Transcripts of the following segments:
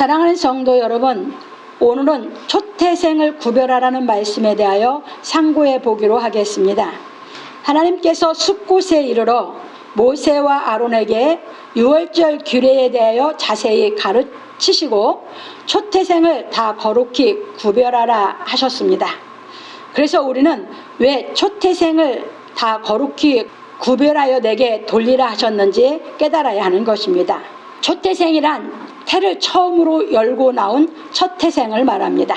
사랑하는 성도 여러분, 오늘은 초태생을 구별하라는 말씀에 대하여 상고해 보기로 하겠습니다. 하나님께서 숫곳에 이르러 모세와 아론에게 유월절 규례에 대하여 자세히 가르치시고 초태생을 다 거룩히 구별하라 하셨습니다. 그래서 우리는 왜 초태생을 다 거룩히 구별하여 내게 돌리라 하셨는지 깨달아야 하는 것입니다. 초태생이란 태를 처음으로 열고 나온 첫 태생을 말합니다.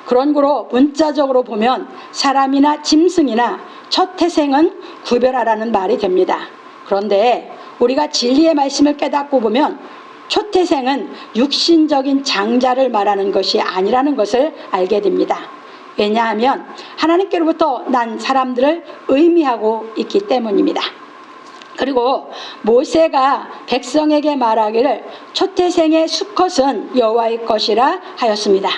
그런 거로 문자적으로 보면 사람이나 짐승이나 첫 태생은 구별하라는 말이 됩니다. 그런데 우리가 진리의 말씀을 깨닫고 보면 초태생은 육신적인 장자를 말하는 것이 아니라는 것을 알게 됩니다. 왜냐하면 하나님께로부터 난 사람들을 의미하고 있기 때문입니다. 그리고 모세가 백성에게 말하기를 초태생의 수컷은 여호와의 것이라 하였습니다.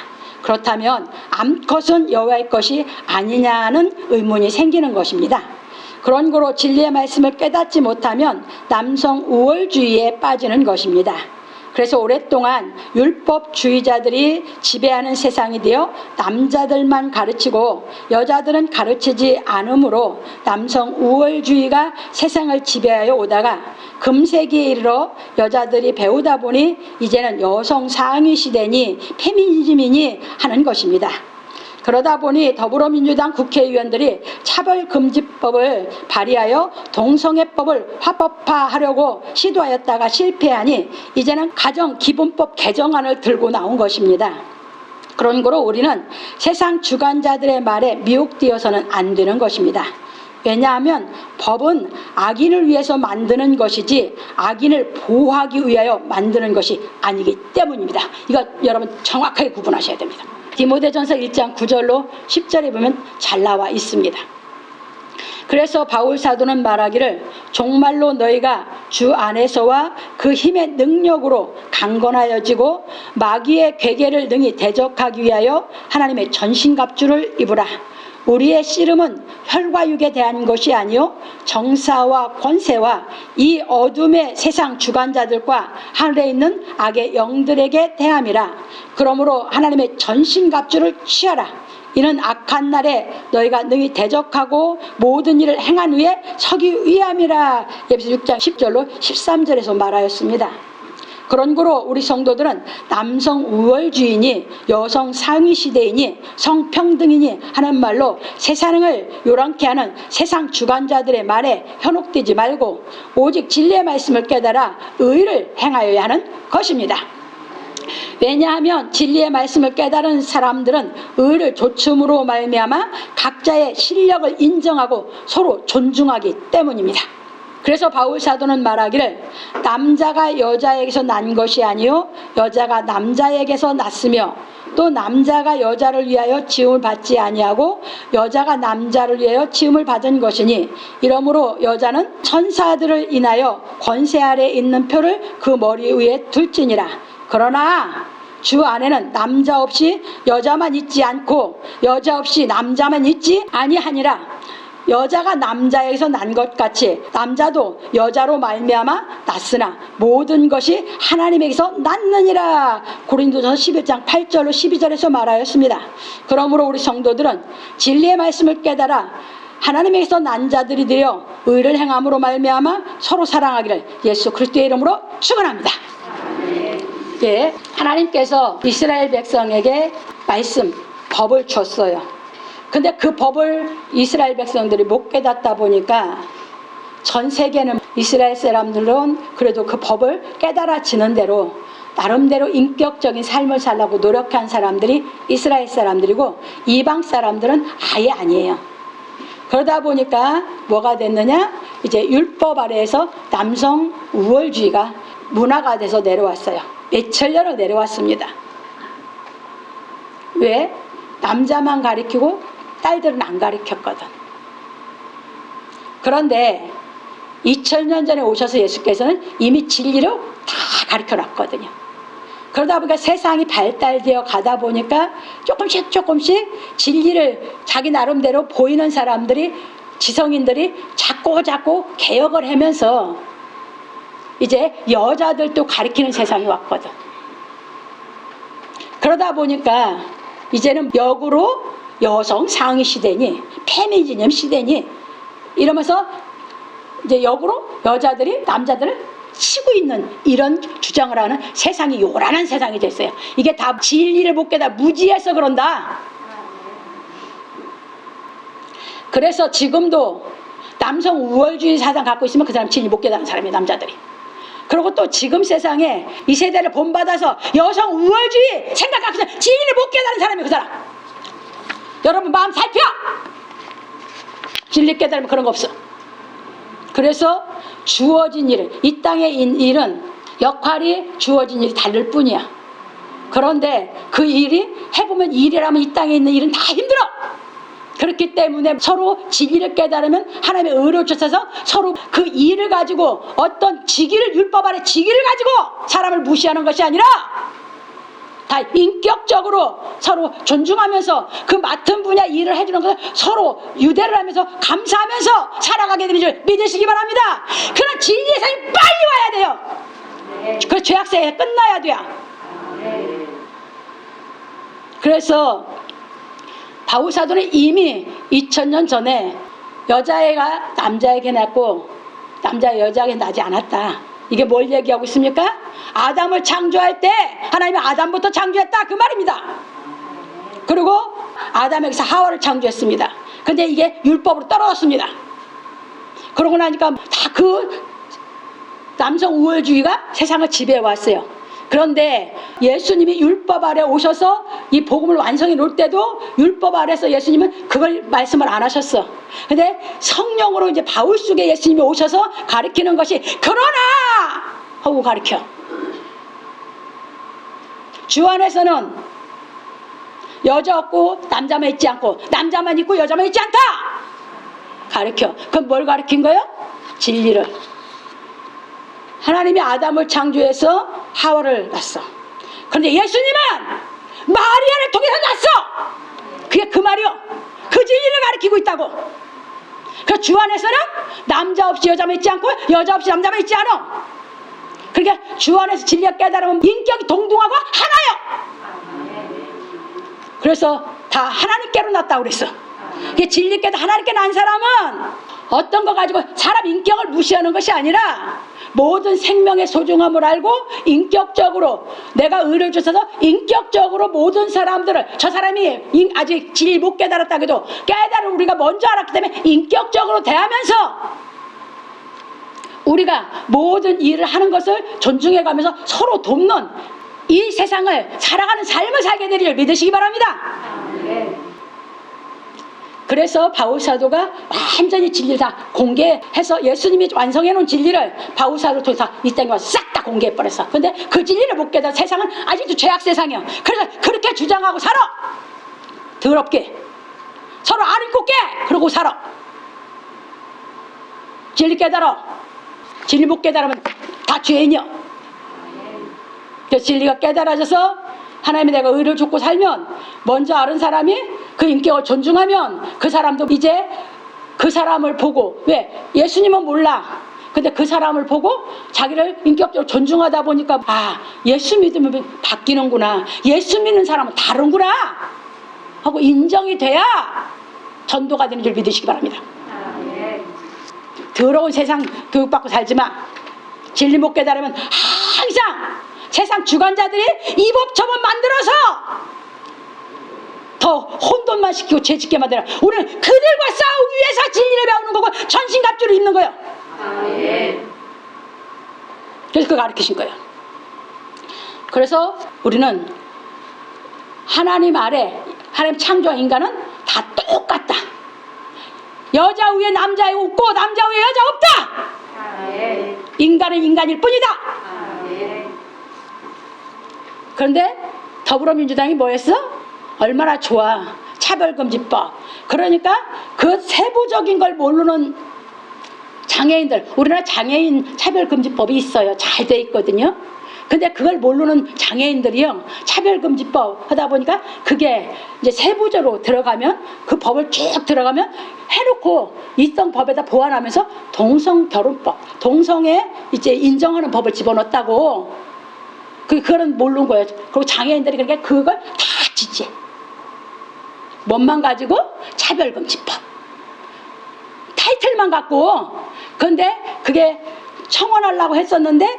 그렇다면 암컷은 여호와의 것이 아니냐는 의문이 생기는 것입니다. 그런 거로 진리의 말씀을 깨닫지 못하면 남성 우월주의에 빠지는 것입니다. 그래서 오랫동안 율법주의자들이 지배하는 세상이 되어 남자들만 가르치고 여자들은 가르치지 않으므로 남성 우월주의가 세상을 지배하여 오다가 금세기에 이르러 여자들이 배우다 보니 이제는 여성 상위 시대니 페미니즘이니 하는 것입니다. 그러다 보니 더불어민주당 국회의원들이 차별금지법을 발의하여 동성애법을 합법화하려고 시도하였다가 실패하니 이제는 가정기본법 개정안을 들고 나온 것입니다. 그런 거로 우리는 세상 주관자들의 말에 미혹되어서는 안 되는 것입니다. 왜냐하면 법은 악인을 위해서 만드는 것이지 악인을 보호하기 위하여 만드는 것이 아니기 때문입니다. 이거 여러분 정확하게 구분하셔야 됩니다. 디모데전서 1장 9절로 10절에 보면 잘 나와 있습니다. 그래서 바울 사도는 말하기를 정말로 너희가 주 안에서와 그 힘의 능력으로 강건하여지고 마귀의 괴계를 능히 대적하기 위하여 하나님의 전신갑주를 입으라. 우리의 씨름은 혈과 육에 대한 것이 아니요 정사와 권세와 이 어둠의 세상 주관자들과 하늘에 있는 악의 영들에게 대함이라. 그러므로 하나님의 전신갑주를 취하라. 이는 악한 날에 너희가 능히 대적하고 모든 일을 행한 후에 서기 위함이라. 에베소 6장 10절로 13절에서 말하였습니다. 그런 거로 우리 성도들은 남성 우월주의니 여성 상위 시대이니 성평등이니 하는 말로 세상을 요란케 하는 세상 주관자들의 말에 현혹되지 말고 오직 진리의 말씀을 깨달아 의를 행하여야 하는 것입니다. 왜냐하면 진리의 말씀을 깨달은 사람들은 의를 조춤으로 말미암아 각자의 실력을 인정하고 서로 존중하기 때문입니다. 그래서 바울 사도는 말하기를 남자가 여자에게서 난 것이 아니요 여자가 남자에게서 났으며 또 남자가 여자를 위하여 지음을 받지 아니하고 여자가 남자를 위하여 지음을 받은 것이니 이러므로 여자는 천사들을 인하여 권세 아래 있는 표를 그 머리 위에 둘지니라. 그러나 주 안에는 남자 없이 여자만 있지 않고 여자 없이 남자만 있지 아니하니라. 여자가 남자에게서 난 것 같이 남자도 여자로 말미암아 났으나 모든 것이 하나님에게서 났느니라. 고린도전서 11장 8절로 12절에서 말하였습니다. 그러므로 우리 성도들은 진리의 말씀을 깨달아 하나님에게서 난 자들이 되어 의를 행함으로 말미암아 서로 사랑하기를 예수 그리스도의 이름으로 축원합니다. 예, 하나님께서 이스라엘 백성에게 말씀, 법을 줬어요. 근데 그 법을 이스라엘 백성들이 못 깨닫다 보니까 전 세계는 이스라엘 사람들은 그래도 그 법을 깨달아지는 대로 나름대로 인격적인 삶을 살려고 노력한 사람들이 이스라엘 사람들이고 이방 사람들은 아예 아니에요. 그러다 보니까 뭐가 됐느냐? 이제 율법 아래에서 남성 우월주의가 문화가 돼서 내려왔어요. 몇천 년을 내려왔습니다. 왜? 남자만 가리키고 딸들은 안 가르쳤거든. 그런데 2000년 전에 오셔서 예수께서는 이미 진리를 다 가르쳐 놨거든요. 그러다 보니까 세상이 발달되어 가다 보니까 조금씩 진리를 자기 나름대로 보이는 사람들이 지성인들이 자꾸 개혁을 하면서 이제 여자들도 가르치는 세상이 왔거든. 그러다 보니까 이제는 역으로 여성 상위 시대니 페미니즘 시대니 이러면서 이제 역으로 여자들이 남자들을 치고 있는 이런 주장을 하는 세상이 요란한 세상이 됐어요. 이게 다 진리를 못 깨달아 무지해서 그런다. 그래서 지금도 남성 우월주의 사상 갖고 있으면 그 사람 진리 못 깨달은 사람이에요, 남자들이. 그리고 또 지금 세상에 이 세대를 본받아서 여성 우월주의 생각 갖고 있으면 진리를 못 깨달은 사람이에요, 그 사람. 여러분 마음 살펴! 진리 깨달으면 그런 거 없어. 그래서 주어진 일은, 이 땅의 일은 역할이 주어진 일이 다를 뿐이야. 그런데 그 일이 해보면 일이라면 이 땅에 있는 일은 다 힘들어. 그렇기 때문에 서로 진리를 깨달으면 하나님의 의를 쫓아서 서로 그 일을 가지고 어떤 직위를, 율법 아래 직위를 가지고 사람을 무시하는 것이 아니라 다 인격적으로 서로 존중하면서 그 맡은 분야 일을 해주는 것을 서로 유대를 하면서 감사하면서 살아가게 되는 줄 믿으시기 바랍니다. 그런 진리의 세상이 빨리 와야 돼요. 그 죄악세에 끝나야 돼요. 그래서 바울 사도는 이미 2000년 전에 여자애가 남자에게 낳고 남자가 여자에게 나지 않았다. 이게 뭘 얘기하고 있습니까? 아담을 창조할 때 하나님이 아담부터 창조했다, 그 말입니다. 그리고 아담에게서 하와를 창조했습니다. 근데 이게 율법으로 떨어졌습니다. 그러고 나니까 다 그 남성 우월주의가 세상을 지배해 왔어요. 그런데 예수님이 율법 아래 오셔서 이 복음을 완성해 놓을 때도 율법 아래서 예수님은 그걸 말씀을 안 하셨어. 근데 성령으로 이제 바울 속에 예수님이 오셔서 가르치는 것이 그러나 하고 가르쳐. 주 안에서는 여자 없고 남자만 있지 않고 남자만 있고 여자만 있지 않다 가르쳐. 그럼 뭘 가르친 거예요? 진리를. 하나님이 아담을 창조해서 하와를 낳았어. 그런데 예수님은 마리아를 통해서 낳았어. 그게 그 말이요. 그 진리를 가르치고 있다고. 그 주 안에서는 남자 없이 여자만 있지 않고 여자 없이 남자만 있지 않아. 그러니까 주 안에서 진리가 깨달으면 인격이 동등하고 하나요. 그래서 다 하나님께로 낳았다고 그랬어. 이게 진리께도 하나님께 낳은 사람은 어떤 거 가지고 사람 인격을 무시하는 것이 아니라 모든 생명의 소중함을 알고 인격적으로 내가 의를 주셔서 인격적으로 모든 사람들을 저 사람이 아직 진리 못 깨달았다 해도 깨달은 우리가 먼저 알았기 때문에 인격적으로 대하면서 우리가 모든 일을 하는 것을 존중해가면서 서로 돕는 이 세상을 살아가는 삶을 살게 되리를 믿으시기 바랍니다. 그래서 바울 사도가 완전히 진리를 다 공개해서 예수님이 완성해 놓은 진리를 바울 사도를 통해서 이 땅에 와서 싹 다 공개해 버렸어. 근데 그 진리를 못 깨달은 세상은 아직도 죄악 세상이야. 그래서 그렇게 주장하고 살아. 더럽게 서로 안 입고 깨. 그러고 살아. 진리 깨달아. 진리 못 깨달으면 다 죄인이야. 그래서 진리가 깨달아져서 하나님이 내가 의를 줍고 살면 먼저 아는 사람이 그 인격을 존중하면 그 사람도 이제 그 사람을 보고, 왜? 예수님은 몰라. 근데 그 사람을 보고 자기를 인격적으로 존중하다 보니까 아, 예수 믿으면 바뀌는구나. 예수 믿는 사람은 다른구나 하고 인정이 돼야 전도가 되는 줄 믿으시기 바랍니다. 더러운 세상 교육받고 살지 마. 진리 못 깨달으면 항상 세상 주관자들이 이 법 저 법 만들어서 더 혼돈만 시키고 죄짓게 만들어. 우리는 그들과 싸우기 위해서 진리를 배우는 거고 전신갑주를 입는 거예요. 그래서 그거 가르치신 거예요. 그래서 우리는 하나님 아래 하나님 창조한 인간은 다 똑같다. 여자 위에 남자 없고 남자 위에 여자 없다. 인간은 인간일 뿐이다. 그런데 더불어민주당이 뭐 했어? 얼마나 좋아. 차별금지법. 그러니까 그 세부적인 걸 모르는 장애인들, 우리나라 장애인 차별금지법이 있어요. 잘 돼 있거든요. 근데 그걸 모르는 장애인들이요, 차별금지법 하다 보니까 그게 이제 세부적으로 들어가면, 그 법을 쭉 들어가면 해놓고 이성 법에다 보완하면서 동성결혼법, 동성애 이제 인정하는 법을 집어넣었다고. 그거는 모르는 거예요. 그리고 장애인들이 그러니까 그걸 다 지지해. 뭔만 가지고 차별금지법. 타이틀만 갖고. 그런데 그게 청원하려고 했었는데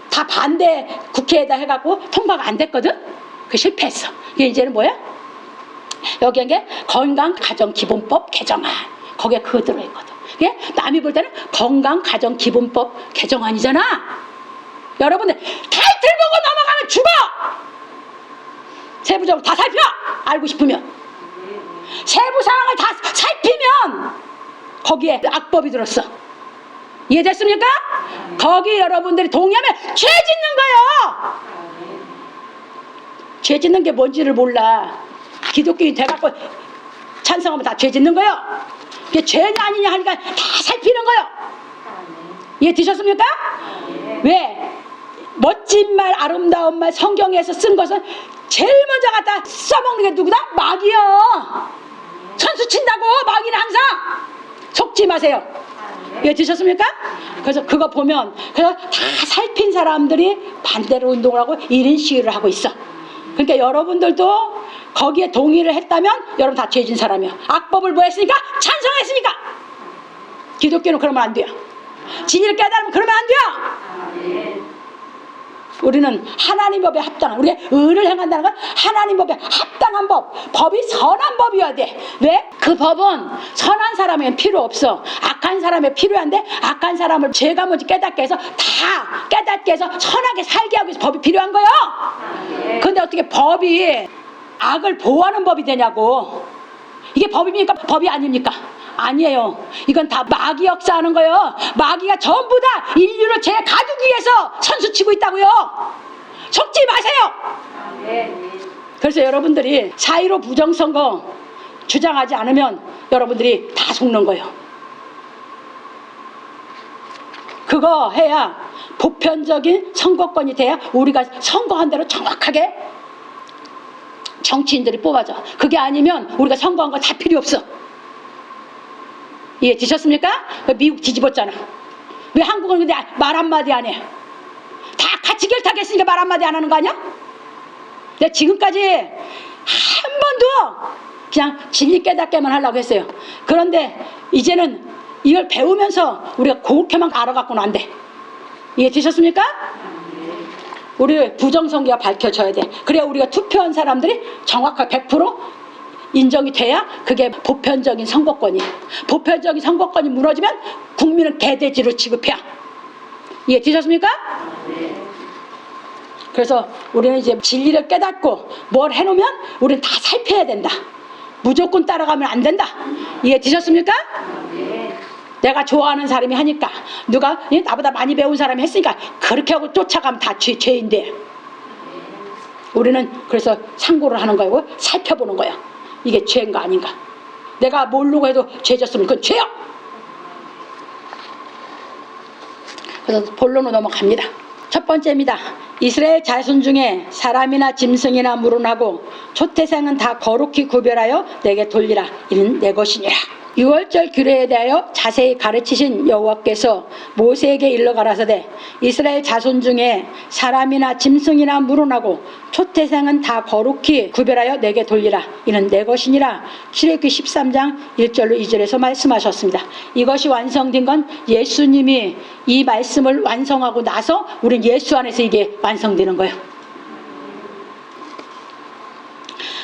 다 반대 국회에다 해갖고 통과가 안 됐거든. 그 실패했어. 이게 이제는 뭐야? 여기에 게 건강가정기본법 개정안. 거기에 그거 들어있거든. 이게 남이 볼 때는 건강가정기본법 개정안이잖아. 여러분들 타이틀 보고 넘어가면 죽어. 세부적으로 다 살펴. 알고 싶으면 세부 사항을 다 살피면 거기에 악법이 들었어. 이해됐습니까? 거기 여러분들이 동의하면 죄 짓는 거예요. 죄 짓는 게 뭔지를 몰라. 기독교인 돼갖고 찬성하면 다 죄 짓는 거예요. 이게 죄냐 아니냐 하니까 다 살피는 거예요. 이해되셨습니까? 왜? 멋진 말, 아름다운 말 성경에서 쓴 것은 제일 먼저 갖다 써먹는 게 누구다? 마귀요. 선수 친다고 마귀는 항상 속지 마세요. 이해되셨습니까? 그래서 그거 보면 그래서 다 살핀 사람들이 반대로 운동을 하고 1인 시위를 하고 있어. 그러니까 여러분들도 거기에 동의를 했다면 여러분 다 죄진 사람이야. 악법을 뭐 했으니까? 찬성했으니까. 기독교는 그러면 안 돼요. 진리를 깨달으면 그러면 안 돼요. 우리는 하나님 법에 합당한, 우리가 의를 행한다는 건 하나님 법에 합당한 법, 법이 선한 법이어야 돼. 왜? 그 법은 선한 사람에겐 필요 없어. 악한 사람에 필요한데 악한 사람을 죄가 뭔지 깨닫게 해서 다 깨닫게 해서 선하게 살게 하기 위해서 법이 필요한 거예요. 근데 어떻게 법이 악을 보호하는 법이 되냐고. 이게 법입니까? 법이 아닙니까? 아니에요. 이건 다 마귀 역사하는 거예요. 마귀가 전부 다 인류를 죄 가두기 위해서 선수치고 있다고요. 속지 마세요. 그래서 여러분들이 4.15 부정선거 주장하지 않으면 여러분들이 다 속는 거예요. 그거 해야 보편적인 선거권이 돼야 우리가 선거한 대로 정확하게 정치인들이 뽑아져. 그게 아니면 우리가 선거한 거 다 필요 없어. 이해되셨습니까? 미국 뒤집었잖아. 왜 한국은 근데 말 한마디 안 해? 다 같이 결탁했으니까 말 한마디 안 하는 거 아니야? 내가 지금까지 한 번도 그냥 진리 깨닫게만 하려고 했어요. 그런데 이제는 이걸 배우면서 우리가 그렇게만 알아갖고는 안 돼. 이해되셨습니까? 우리 부정선거가 밝혀져야 돼. 그래야 우리가 투표한 사람들이 정확하게 100% 인정이 돼야 그게 보편적인 선거권이에요. 보편적인 선거권이 무너지면 국민은 개돼지로 취급해야. 이해되셨습니까? 그래서 우리는 이제 진리를 깨닫고 뭘 해놓으면 우리는 다 살펴야 된다. 무조건 따라가면 안 된다. 이해되셨습니까? 내가 좋아하는 사람이 하니까, 누가 나보다 많이 배운 사람이 했으니까 그렇게 하고 쫓아가면 다 죄인데, 우리는 그래서 상고를 하는 거고 살펴보는 거야. 이게 죄인가 아닌가. 내가 모르고 해도 죄졌으면 그건 죄야. 그래서 본론으로 넘어갑니다. 첫 번째입니다. 이스라엘 자손 중에 사람이나 짐승이나 물은하고 초태생은 다 거룩히 구별하여 내게 돌리라. 이는 내 것이니라. 유월절 규례에 대하여 자세히 가르치신 여호와께서 모세에게 일러 가라사대 이스라엘 자손 중에 사람이나 짐승이나 물은하고 초태생은 다 거룩히 구별하여 내게 돌리라. 이는 내 것이니라. 출애굽기 13장 1절로 2절에서 말씀하셨습니다. 이것이 완성된 건 예수님이 이 말씀을 완성하고 나서 우린 예수 안에서 이게 완성되는 거예요.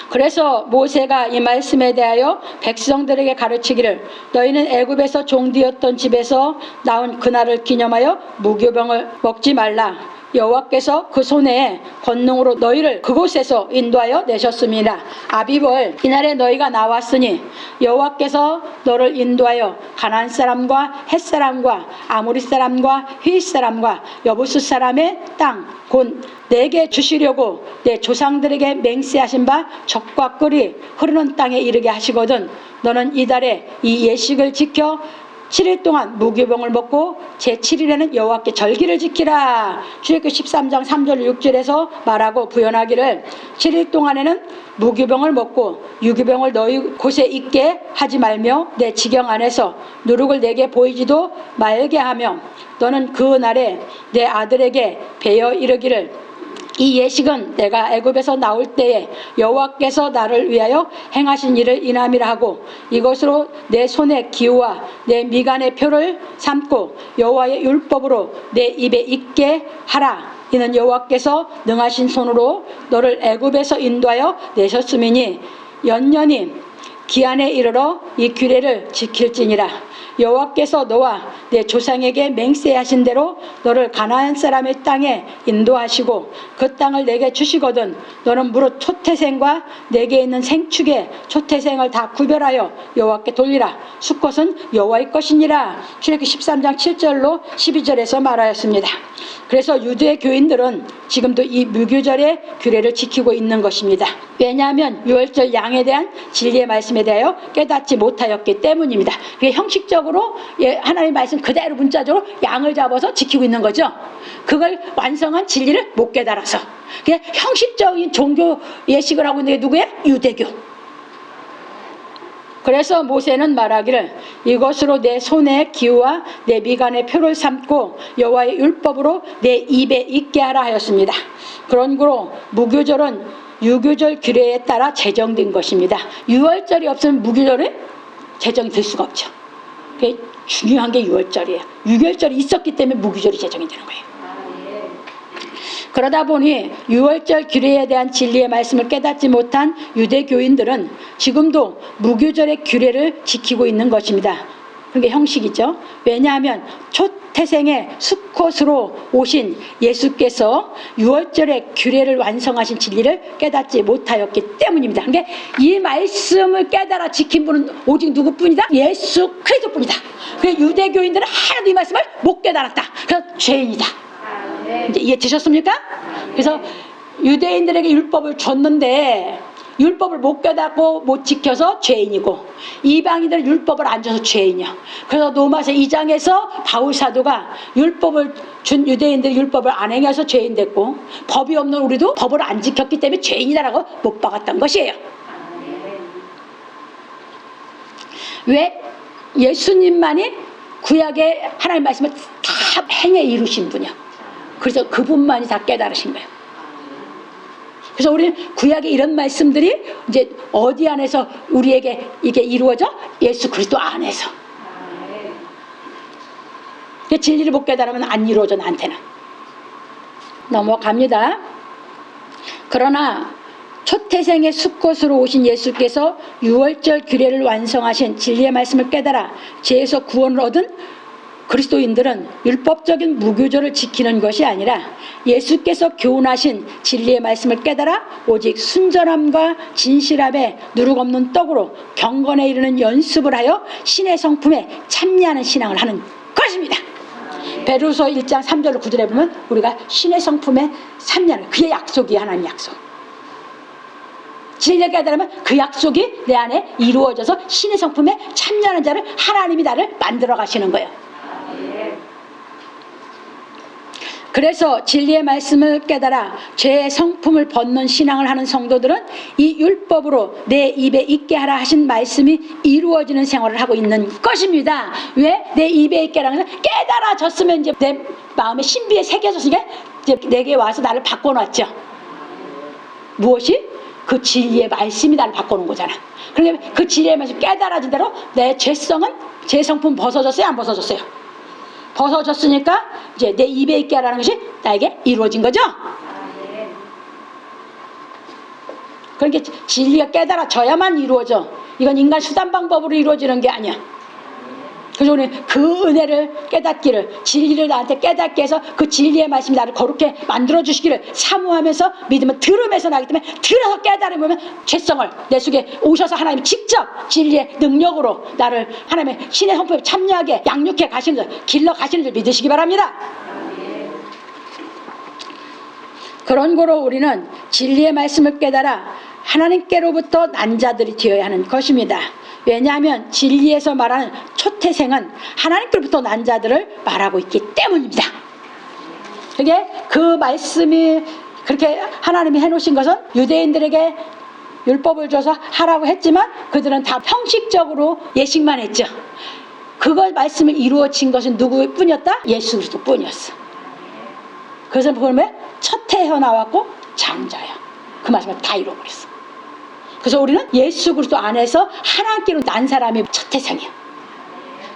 그래서 모세가 이 말씀에 대하여 백성들에게 가르치기를 너희는 애굽에서 종되었던 집에서 나온 그날을 기념하여 무교병을 먹지 말라. 여호와께서 그 손에 권능으로 너희를 그곳에서 인도하여 내셨음이라. 아비벌 이날에 너희가 나왔으니 여호와께서 너를 인도하여 가나안 사람과 헷 사람과 아모리 사람과 휘 사람과 여부스 사람의 땅 곧 내게 주시려고 내 조상들에게 맹세하신 바 적과 꿀이 흐르는 땅에 이르게 하시거든 너는 이달에 이 예식을 지켜 7일 동안 무교병을 먹고 제7일에는 여호와께 절기를 지키라. 출애굽기 13장 3절 6절에서 말하고 부연하기를 7일 동안에는 무교병을 먹고 유교병을 너희 곳에 있게 하지 말며 내 지경 안에서 누룩을 내게 보이지도 말게 하며 너는 그 날에 내 아들에게 베어 이르기를 이 예식은 내가 애굽에서 나올 때에 여호와께서 나를 위하여 행하신 일을 인함이라 하고 이것으로 내 손의 기호와 내 미간의 표를 삼고 여호와의 율법으로 내 입에 있게 하라. 이는 여호와께서 능하신 손으로 너를 애굽에서 인도하여 내셨음이니 연년이 기한에 이르러 이 규례를 지킬지니라. 여호와께서 너와 내 조상에게 맹세하신 대로 너를 가나안 사람의 땅에 인도하시고 그 땅을 내게 주시거든 너는 무릇 초태생과 내게 있는 생축의 초태생을 다 구별하여 여호와께 돌리라. 수컷은 여호와의 것이니라. 출애굽기 13장 7절로 12절에서 말하였습니다. 그래서 유대 교인들은 지금도 이 무교절의 규례를 지키고 있는 것입니다. 왜냐하면 유월절 양에 대한 진리의 말씀에 대하여 깨닫지 못하였기 때문입니다. 그게 형식적으로 하나님의 말씀 그대로 문자적으로 양을 잡아서 지키고 있는 거죠. 그걸 완성한 진리를 못 깨달아서 그냥 형식적인 종교 예식을 하고 있는 게 누구예요? 유대교. 그래서 모세는 말하기를 이것으로 내 손의 기호와 내 미간의 표를 삼고 여호와의 율법으로 내 입에 있게 하라 하였습니다. 그런 거로 무교절은 유교절 규례에 따라 제정된 것입니다. 유월절이 없으면 무교절은 제정이 될 수가 없죠. 그게 중요한 게 유월절이에요. 유월절이 있었기 때문에 무교절이 제정이 되는 거예요. 그러다 보니 유월절 규례에 대한 진리의 말씀을 깨닫지 못한 유대교인들은 지금도 무교절의 규례를 지키고 있는 것입니다. 그게 형식이죠. 왜냐하면 초태생의 수컷으로 오신 예수께서 유월절의 규례를 완성하신 진리를 깨닫지 못하였기 때문입니다. 그러니까 이 말씀을 깨달아 지킨 분은 오직 누구뿐이다? 예수 그리스도뿐이다. 그래서 유대교인들은 하나도 이 말씀을 못 깨달았다. 그래서 죄인이다. 이제 이해되셨습니까? 그래서 유대인들에게 율법을 줬는데 율법을 못 깨닫고 못 지켜서 죄인이고 이방인들은 율법을 안 줘서 죄인이야. 그래서 로마서 2장에서 바울 사도가 율법을 준 유대인들이 율법을 안 행해서 죄인 됐고 법이 없는 우리도 법을 안 지켰기 때문에 죄인이라고 못 박았던 것이에요. 왜? 예수님만이 구약의 하나님의 말씀을 다 행해 이루신 분이야. 그래서 그분만이 다 깨달으신 거예요. 그래서 우리는 구약의 이런 말씀들이 이제 어디 안에서 우리에게 이게 이루어져? 예수 그리스도 안에서. 진리를 못 깨달으면 안 이루어져 나한테는. 넘어갑니다. 그러나 초태생의 수컷으로 오신 예수께서 유월절 규례를 완성하신 진리의 말씀을 깨달아 죄에서 구원을 얻은 그리스도인들은 율법적인 무교절을 지키는 것이 아니라 예수께서 교훈하신 진리의 말씀을 깨달아 오직 순전함과 진실함에 누룩 없는 떡으로 경건에 이르는 연습을 하여 신의 성품에 참여하는 신앙을 하는 것입니다. 베드로서 1장 3절로 9절에 보면 우리가 신의 성품에 참여하는 그의 약속이 하나님 약속. 진리를 깨달으면 그 약속이 내 안에 이루어져서 신의 성품에 참여하는 자를 하나님이 나를 만들어 가시는 거예요. 그래서 진리의 말씀을 깨달아 죄의 성품을 벗는 신앙을 하는 성도들은 이 율법으로 내 입에 있게 하라 하신 말씀이 이루어지는 생활을 하고 있는 것입니다. 왜? 내 입에 있게 하라는 것은 깨달아졌으면 이제 내 마음에 신비에 새겨졌으니까 이제 내게 와서 나를 바꿔놨죠. 무엇이? 그 진리의 말씀이 나를 바꿔놓은 거잖아. 그러니까 그 진리의 말씀 깨달아진 대로 내 죄성은 죄 성품 벗어졌어요? 안 벗어졌어요? 벗어졌으니까 이제 내 입에 있게 하라는 것이 나에게 이루어진 거죠. 그러니까 진리가 깨달아져야만 이루어져. 이건 인간 수단 방법으로 이루어지는 게 아니야. 그래서 우리는 그 은혜를 깨닫기를 진리를 나한테 깨닫게 해서 그 진리의 말씀이 나를 거룩해 만들어주시기를 사모하면서 믿으면 들음에서 나기 때문에 들어서 깨달으면 죄성을 내 속에 오셔서 하나님이 직접 진리의 능력으로 나를 하나님의 신의 성품에 참여하게 양육해 가시는 줄 길러 가시는 줄 믿으시기 바랍니다. 그런 거로 우리는 진리의 말씀을 깨달아 하나님께로부터 난 자들이 되어야 하는 것입니다. 왜냐하면 진리에서 말하는 초태생은 하나님께로부터 난 자들을 말하고 있기 때문입니다. 그게 그 말씀이 그렇게 하나님이 해놓으신 것은 유대인들에게 율법을 줘서 하라고 했지만 그들은 다 형식적으로 예식만 했죠. 그걸 말씀을 이루어진 것은 누구뿐이었다? 예수 그리스도 뿐이었어. 그것을 보면 첫 태어 나왔고 장자야. 그 말씀을 다 잃어버렸어. 그래서 우리는 예수 그리스도 안에서 하나님께로 난 사람이 첫 태생이야.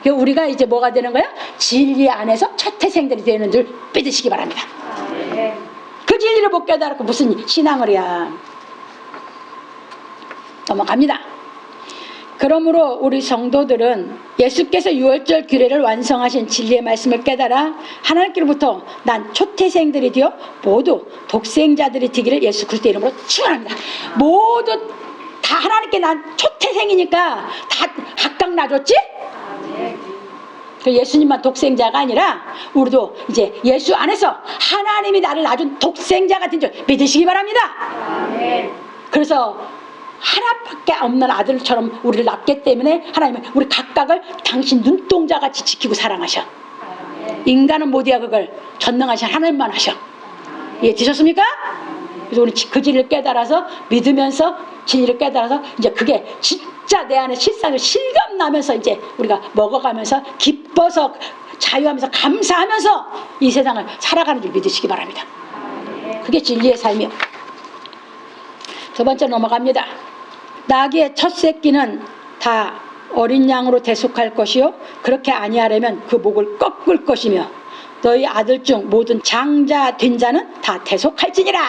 그러니까 우리가 이제 뭐가 되는 거야? 진리 안에서 첫 태생들이 되는 줄 믿으시기 바랍니다. 그 진리를 못 깨달았고 무슨 신앙을 해야. 넘어갑니다. 그러므로 우리 성도들은 예수께서 유월절 규례를 완성하신 진리의 말씀을 깨달아 하나님께로부터 난 초태생들이 되어 모두 독생자들이 되기를 예수 그리스도의 이름으로 축원합니다. 모두 다 하나님께 난 초태생이니까 다 각각 나줬지? 예수님만 독생자가 아니라 우리도 이제 예수 안에서 하나님이 나를 낳아준 독생자가 된 줄 믿으시기 바랍니다. 그래서 하나밖에 없는 아들처럼 우리를 낳기 때문에 하나님은 우리 각각을 당신 눈동자같이 지키고 사랑하셔. 인간은 못이야. 그걸 전능하신 하나님만 하셔. 이해되셨습니까? 그래서 우리 그 진리를 깨달아서 믿으면서 진리를 깨달아서 이제 그게 진짜 내 안에 실상을 실감나면서 이제 우리가 먹어가면서 기뻐서 자유하면서 감사하면서 이 세상을 살아가는 줄 믿으시기 바랍니다. 그게 진리의 삶이요. 두 번째 넘어갑니다. 나귀의 첫 새끼는 다 어린 양으로 대속할 것이요 그렇게 아니하려면 그 목을 꺾을 것이며 너희 아들 중 모든 장자 된 자는 다 대속할지니라.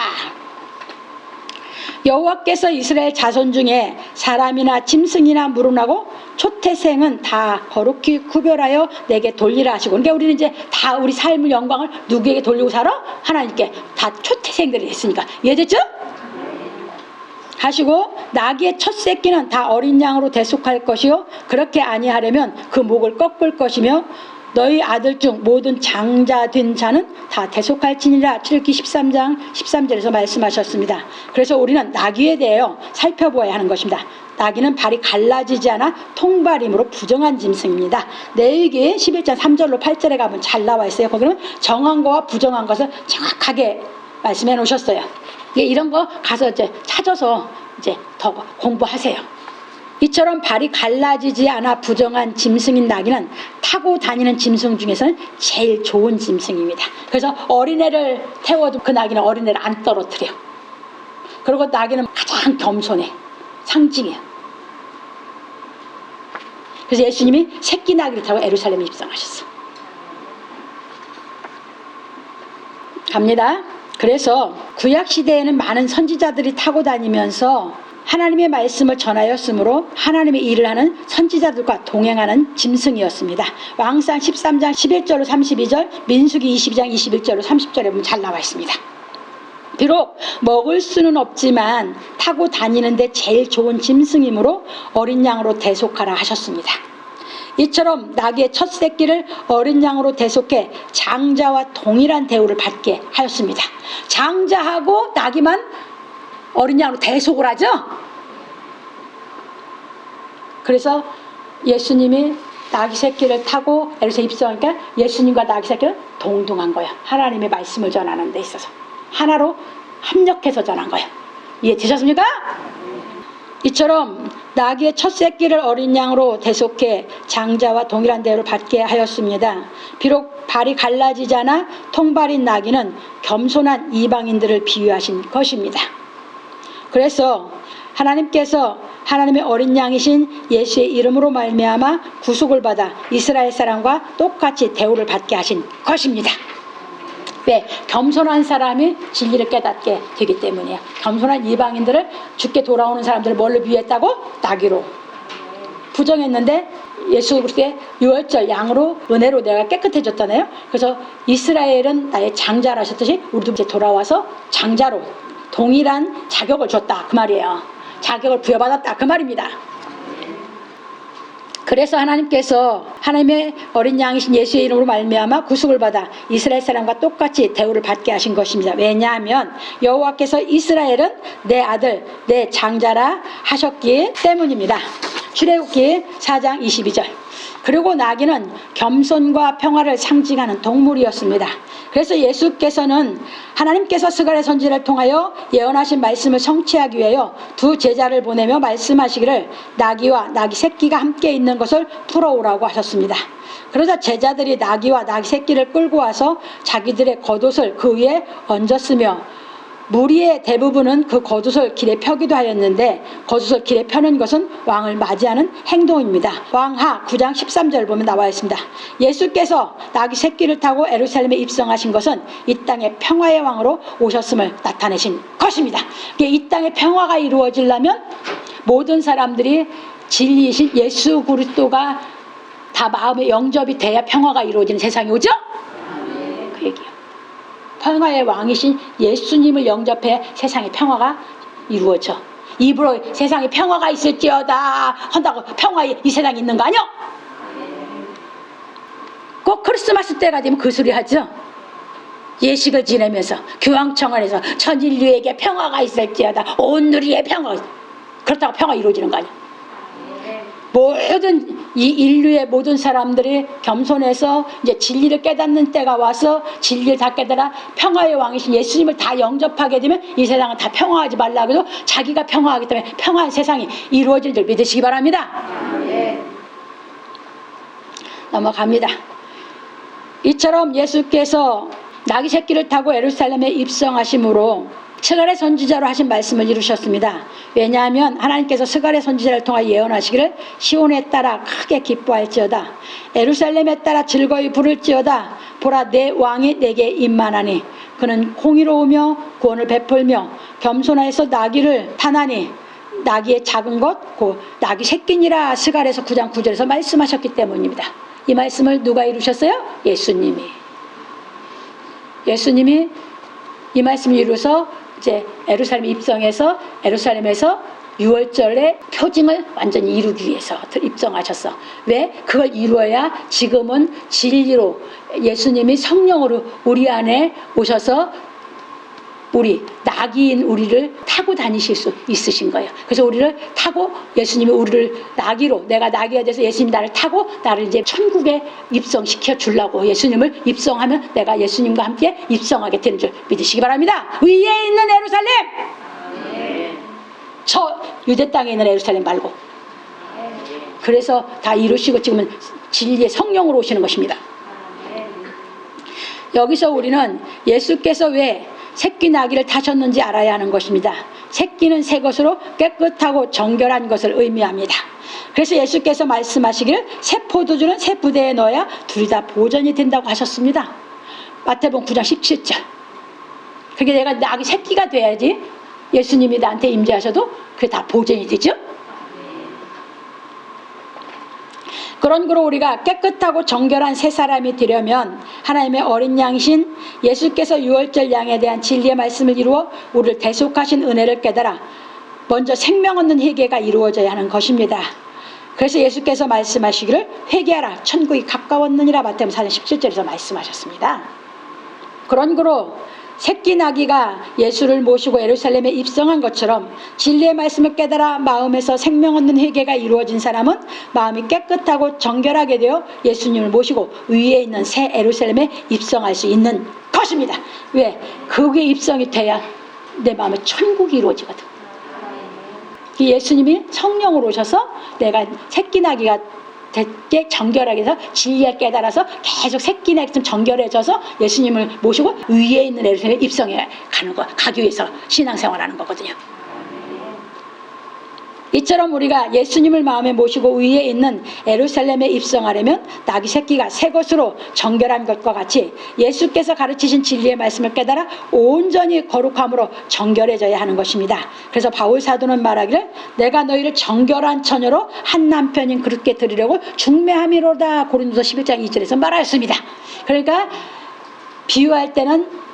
여호와께서 이스라엘 자손 중에 사람이나 짐승이나 물어나고 초태생은 다 거룩히 구별하여 내게 돌리라 하시고, 그러니까 우리는 이제 다 우리 삶의 영광을 누구에게 돌리고 살아? 하나님께. 다 초태생들이 했으니까. 이해됐죠? 하시고 나귀의 첫 새끼는 다 어린 양으로 대속할 것이요 그렇게 아니하려면 그 목을 꺾을 것이며 너희 아들 중 모든 장자 된 자는 다 대속할지니라. 출애굽기 13장 13절에서 말씀하셨습니다. 그래서 우리는 나귀에 대하여 살펴보아야 하는 것입니다. 나귀는 발이 갈라지지 않아 통발임으로 부정한 짐승입니다. 레위기 11장 3절로 8절에 가면 잘 나와 있어요. 거기는 정한 거와 부정한 것을 정확하게 말씀해 놓으셨어요. 이런 거 가서 이제 찾아서 이제 더 공부하세요. 이처럼 발이 갈라지지 않아 부정한 짐승인 나귀는 타고 다니는 짐승 중에서는 제일 좋은 짐승입니다. 그래서 어린애를 태워도 그 나귀는 어린애를 안 떨어뜨려. 그리고 나귀는 가장 겸손해. 상징이야. 그래서 예수님이 새끼 나귀를 타고 예루살렘에 입성하셨어. 갑니다. 그래서 구약시대에는 많은 선지자들이 타고 다니면서 하나님의 말씀을 전하였으므로 하나님의 일을 하는 선지자들과 동행하는 짐승이었습니다. 왕상 13장 11절로 32절, 민수기 22장 21절로 30절에 보면 잘 나와 있습니다. 비록 먹을 수는 없지만 타고 다니는데 제일 좋은 짐승이므로 어린 양으로 대속하라 하셨습니다. 이처럼 나귀의 첫 새끼를 어린 양으로 대속해 장자와 동일한 대우를 받게 하였습니다. 장자하고 나귀만 어린 양으로 대속을 하죠. 그래서 예수님이 나귀 새끼를 타고 예루살렘에 입성하니까 예수님과 나귀 새끼는 동등한 거예요. 하나님의 말씀을 전하는 데 있어서 하나로 합력해서 전한 거예요. 이해되셨습니까? 이처럼 나귀의 첫 새끼를 어린 양으로 대속해 장자와 동일한 대우를 받게 하였습니다. 비록 발이 갈라지지 않아 통발인 나귀는 겸손한 이방인들을 비유하신 것입니다. 그래서 하나님께서 하나님의 어린 양이신 예수의 이름으로 말미암아 구속을 받아 이스라엘 사람과 똑같이 대우를 받게 하신 것입니다. 왜? 겸손한 사람이 진리를 깨닫게 되기 때문이에요. 겸손한 이방인들을 죽게 돌아오는 사람들을 뭘로 비유했다고? 나귀로 부정했는데 예수 그리스도의 유월절 양으로 은혜로 내가 깨끗해졌잖아요. 그래서 이스라엘은 나의 장자라 하셨듯이 우리도 이제 돌아와서 장자로 동일한 자격을 줬다 그 말이에요. 자격을 부여받았다 그 말입니다. 그래서 하나님께서 하나님의 어린 양이신 예수의 이름으로 말미암아 구속을 받아 이스라엘 사람과 똑같이 대우를 받게 하신 것입니다. 왜냐하면 여호와께서 이스라엘은 내 아들 내 장자라 하셨기 때문입니다. 출애굽기 4장 22절. 그리고 나귀는 겸손과 평화를 상징하는 동물이었습니다. 그래서 예수께서는 하나님께서 스가랴 선지자를 통하여 예언하신 말씀을 성취하기 위하여 두 제자를 보내며 말씀하시기를 나귀와 나귀 새끼가 함께 있는 것을 풀어오라고 하셨습니다. 그러자 제자들이 나귀와 나귀 새끼를 끌고 와서 자기들의 겉옷을 그 위에 얹었으며 무리의 대부분은 그 겉옷을 길에 펴기도 하였는데 겉옷을 길에 펴는 것은 왕을 맞이하는 행동입니다. 왕하 9장 13절 보면 나와 있습니다. 예수께서 나귀 새끼를 타고 예루살렘에 입성하신 것은 이 땅의 평화의 왕으로 오셨음을 나타내신 것입니다. 이 땅의 평화가 이루어지려면 모든 사람들이 진리이신 예수 그리스도가 다 마음의 영접이 돼야 평화가 이루어지는 세상이 오죠? 그 얘기예요. 평화의 왕이신 예수님을 영접해 세상에 평화가 이루어져. 입으로 세상에 평화가 있을지어다 한다고 평화에 이 세상에 있는 거 아니요? 꼭 크리스마스 때가 되면 그 소리 하죠. 예식을 지내면서 교황청원에서 전인류에게 평화가 있을지어다 온 누리의 평화. 그렇다고 평화 이루어지는 거 아니야? 모든 이 인류의 모든 사람들이 겸손해서 이제 진리를 깨닫는 때가 와서 진리를 다 깨달아 평화의 왕이신 예수님을 다 영접하게 되면 이 세상은 다 평화하지 말라고 해도 자기가 평화하기 때문에 평화한 세상이 이루어질 줄 믿으시기 바랍니다. 넘어갑니다. 이처럼 예수께서 나귀 새끼를 타고 예루살렘에 입성하심으로 스가랴 선지자로 하신 말씀을 이루셨습니다. 왜냐하면 하나님께서 스가랴 선지자를 통하여 예언하시기를 시온에 따라 크게 기뻐할지어다 예루살렘에 따라 즐거이 부를지어다 보라 내 왕이 내게 임만하니 그는 공의로우며 구원을 베풀며 겸손하여서 나귀를 타나니 나귀의 작은 것 곧 나귀 새끼니라 스가랴서 9장 9절에서 말씀하셨기 때문입니다. 이 말씀을 누가 이루셨어요? 예수님이 이 말씀을 이루어서 이제 예루살렘 입성해서 예루살렘에서 6월절에 표징을 완전히 이루기 위해서 입성하셨어. 왜? 그걸 이루어야 지금은 진리로 예수님이 성령으로 우리 안에 오셔서 우리 나귀인 우리를 타고 다니실 수 있으신 거예요. 그래서 우리를 타고 예수님이 우리를 나귀로 내가 나귀가 돼서 예수님이 나를 타고 나를 이제 천국에 입성시켜 주려고 예수님을 입성하면 내가 예수님과 함께 입성하게 되는 줄 믿으시기 바랍니다. 위에 있는 예루살렘 저 유대 땅에 있는 예루살렘 말고 그래서 다 이루시고 지금은 진리의 성령으로 오시는 것입니다. 여기서 우리는 예수께서 왜 새끼 나귀를 타셨는지 알아야 하는 것입니다. 새끼는 새 것으로 깨끗하고 정결한 것을 의미합니다. 그래서 예수께서 말씀하시기를 새 포도주는 새 부대에 넣어야 둘이 다 보전이 된다고 하셨습니다. 마태복음 9장 17절. 그게 내가 나귀 새끼가 돼야지 예수님이 나한테 임재하셔도 그게 다 보전이 되죠. 그런 거로 우리가 깨끗하고 정결한 새 사람이 되려면 하나님의 어린 양이신 예수께서 유월절 양에 대한 진리의 말씀을 이루어 우리를 대속하신 은혜를 깨달아 먼저 생명 얻는 회개가 이루어져야 하는 것입니다. 그래서 예수께서 말씀하시기를 회개하라 천국이 가까웠느니라 마태복음 4장 17절에서 말씀하셨습니다. 그런 거로 새끼 나귀가 예수를 모시고 예루살렘에 입성한 것처럼 진리의 말씀을 깨달아 마음에서 생명 얻는 회개가 이루어진 사람은 마음이 깨끗하고 정결하게 되어 예수님을 모시고 위에 있는 새 예루살렘에 입성할 수 있는 것입니다. 왜? 그게 입성이 돼야 내 마음에 천국이 이루어지거든. 예수님이 성령으로 오셔서 내가 새끼 나귀가 되게 정결하게 해서 진리를 깨달아서 계속 새끼나 좀 정결해져서 예수님을 모시고 위에 있는 예루살렘에 입성해 가는 거, 가기 위해서 신앙생활하는 거거든요. 이처럼 우리가 예수님을 마음에 모시고 위에 있는 예루살렘에 입성하려면 나귀 새끼가 새 것으로 정결한 것과 같이 예수께서 가르치신 진리의 말씀을 깨달아 온전히 거룩함으로 정결해져야 하는 것입니다. 그래서 바울 사도는 말하기를 내가 너희를 정결한 처녀로 한 남편인 그렇게 드리려고 중매함이로다 고린도서 11장 2절에서 말하였습니다. 그러니까 비유할 때는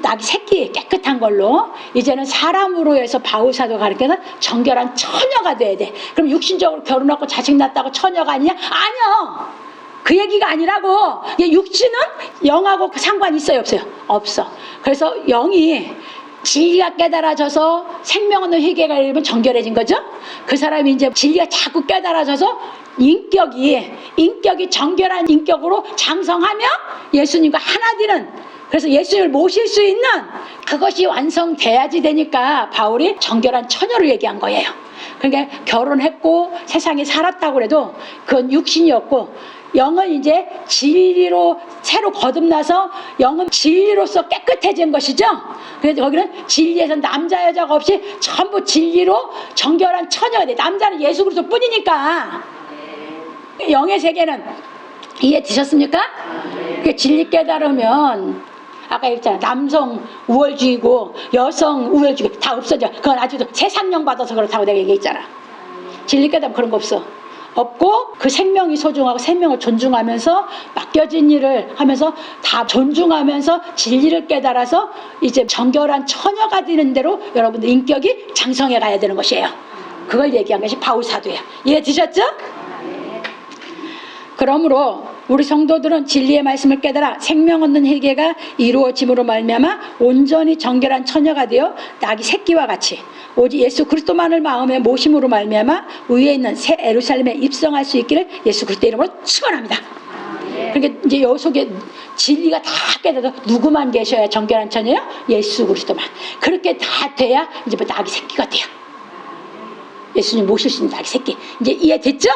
나귀 새끼 깨끗한 걸로 이제는 사람으로 해서 바울 사도가 가르쳐서 정결한 처녀가 돼야 돼. 그럼 육신적으로 결혼하고 자식 낳았다고 처녀가 아니냐? 아니요. 그 얘기가 아니라고. 육신은 영하고 상관이 있어요 없어요? 없어. 그래서 영이 진리가 깨달아져서 생명 없는 회개가 이르면 정결해진 거죠. 그 사람이 이제 진리가 자꾸 깨달아져서 인격이 정결한 인격으로 장성하며 예수님과 하나 되는, 그래서 예수님을 모실 수 있는 그것이 완성돼야지 되니까 바울이 정결한 처녀를 얘기한 거예요. 그러니까 결혼했고 세상에 살았다고 해도 그건 육신이었고, 영은 이제 진리로 새로 거듭나서 영은 진리로서 깨끗해진 것이죠. 그래서 거기는 진리에서 남자 여자가 없이 전부 진리로 정결한 처녀가 돼. 남자는 예수 그리스도 뿐이니까. 영의 세계는 이해되셨습니까? 그 진리 깨달으면 아까 얘기했잖아요. 남성 우월주의고 여성 우월주의 다 없어져. 그건 아주 세상령 받아서 그렇다고 내가 얘기했잖아. 진리 깨달으면 그런 거 없고, 그 생명이 소중하고 생명을 존중하면서 맡겨진 일을 하면서 다 존중하면서 진리를 깨달아서 이제 정결한 처녀가 되는 대로 여러분들 인격이 장성해 가야 되는 것이에요. 그걸 얘기한 것이 바울 사도예요. 이해되셨죠? 그러므로 우리 성도들은 진리의 말씀을 깨달아 생명 얻는 회개가 이루어짐으로 말미암아 온전히 정결한 처녀가 되어 낙이 새끼와 같이 오직 예수 그리스도만을 마음에 모심으로 말미암아 위에 있는 새 예루살렘에 입성할 수 있기를 예수 그리스도 이름으로 축원합니다. 그러니까 이제 여 속에 진리가 다 깨달아서 누구만 계셔야 정결한 처녀예요? 예수 그리스도만. 그렇게 다 돼야 이제 낙이 새끼가 돼요. 예수님 모실 수 있는 낙이 새끼. 이제 이해됐죠?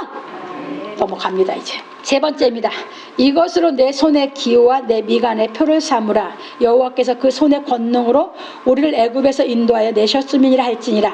넘어갑니다. 이제 세 번째입니다. 이것으로 내 손의 기호와 내 미간의 표를 삼으라. 여호와께서 그 손의 권능으로 우리를 애굽에서 인도하여 내셨음이니라 할지니라.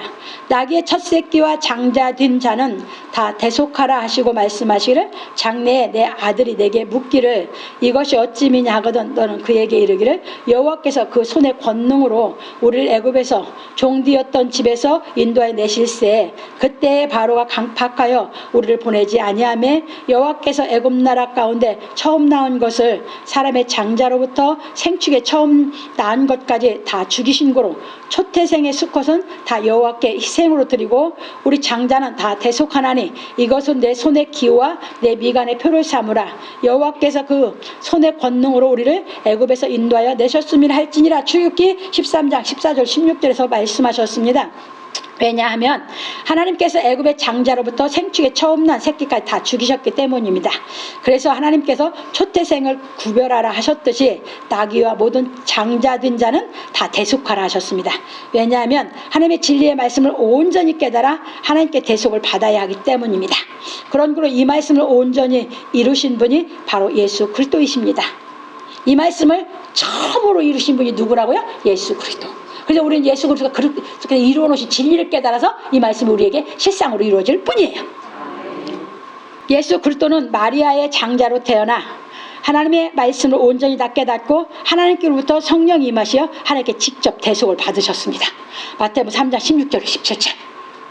나귀의 첫 새끼와 장자된 자는 다 대속하라 하시고 말씀하시기를 장래에 내 아들이 내게 묻기를 이것이 어찌미냐 하거든 너는 그에게 이르기를 여호와께서 그 손의 권능으로 우리를 애굽에서 종되었던 집에서 인도하여 내실세 그때에 바로가 강팍하여 우리를 보내지 아니하며 여호와께서 애굽 나라 가운데 처음 낳은 것을 사람의 장자로부터 생축에 처음 낳은 것까지 다 죽이신 고로 초태생의 수컷은 다 여호와께 희생으로 드리고 우리 장자는 다 대속하나니 이것은 내 손의 기호와 내 미간의 표를 삼으라. 여호와께서 그 손의 권능으로 우리를 애굽에서 인도하여 내셨음이라 할지니라. 출애굽기 13장 14절 16절에서 말씀하셨습니다. 왜냐하면 하나님께서 애굽의 장자로부터 생축에 처음 난 새끼까지 다 죽이셨기 때문입니다. 그래서 하나님께서 초태생을 구별하라 하셨듯이 나귀와 모든 장자된 자는 다 대속하라 하셨습니다. 왜냐하면 하나님의 진리의 말씀을 온전히 깨달아 하나님께 대속을 받아야 하기 때문입니다. 그런 그로 이 말씀을 온전히 이루신 분이 바로 예수 그리스도이십니다. 이 말씀을 처음으로 이루신 분이 누구라고요? 예수 그리스도. 그래서 우리는 예수 그리스도가 그렇게 이루어 놓으신 진리를 깨달아서 이 말씀이 우리에게 실상으로 이루어질 뿐이에요. 예수 그리스도는 마리아의 장자로 태어나 하나님의 말씀을 온전히 다 깨닫고 하나님께로부터 성령이 임하시어 하나님께 직접 대속을 받으셨습니다. 마태복음 3장 16절 17절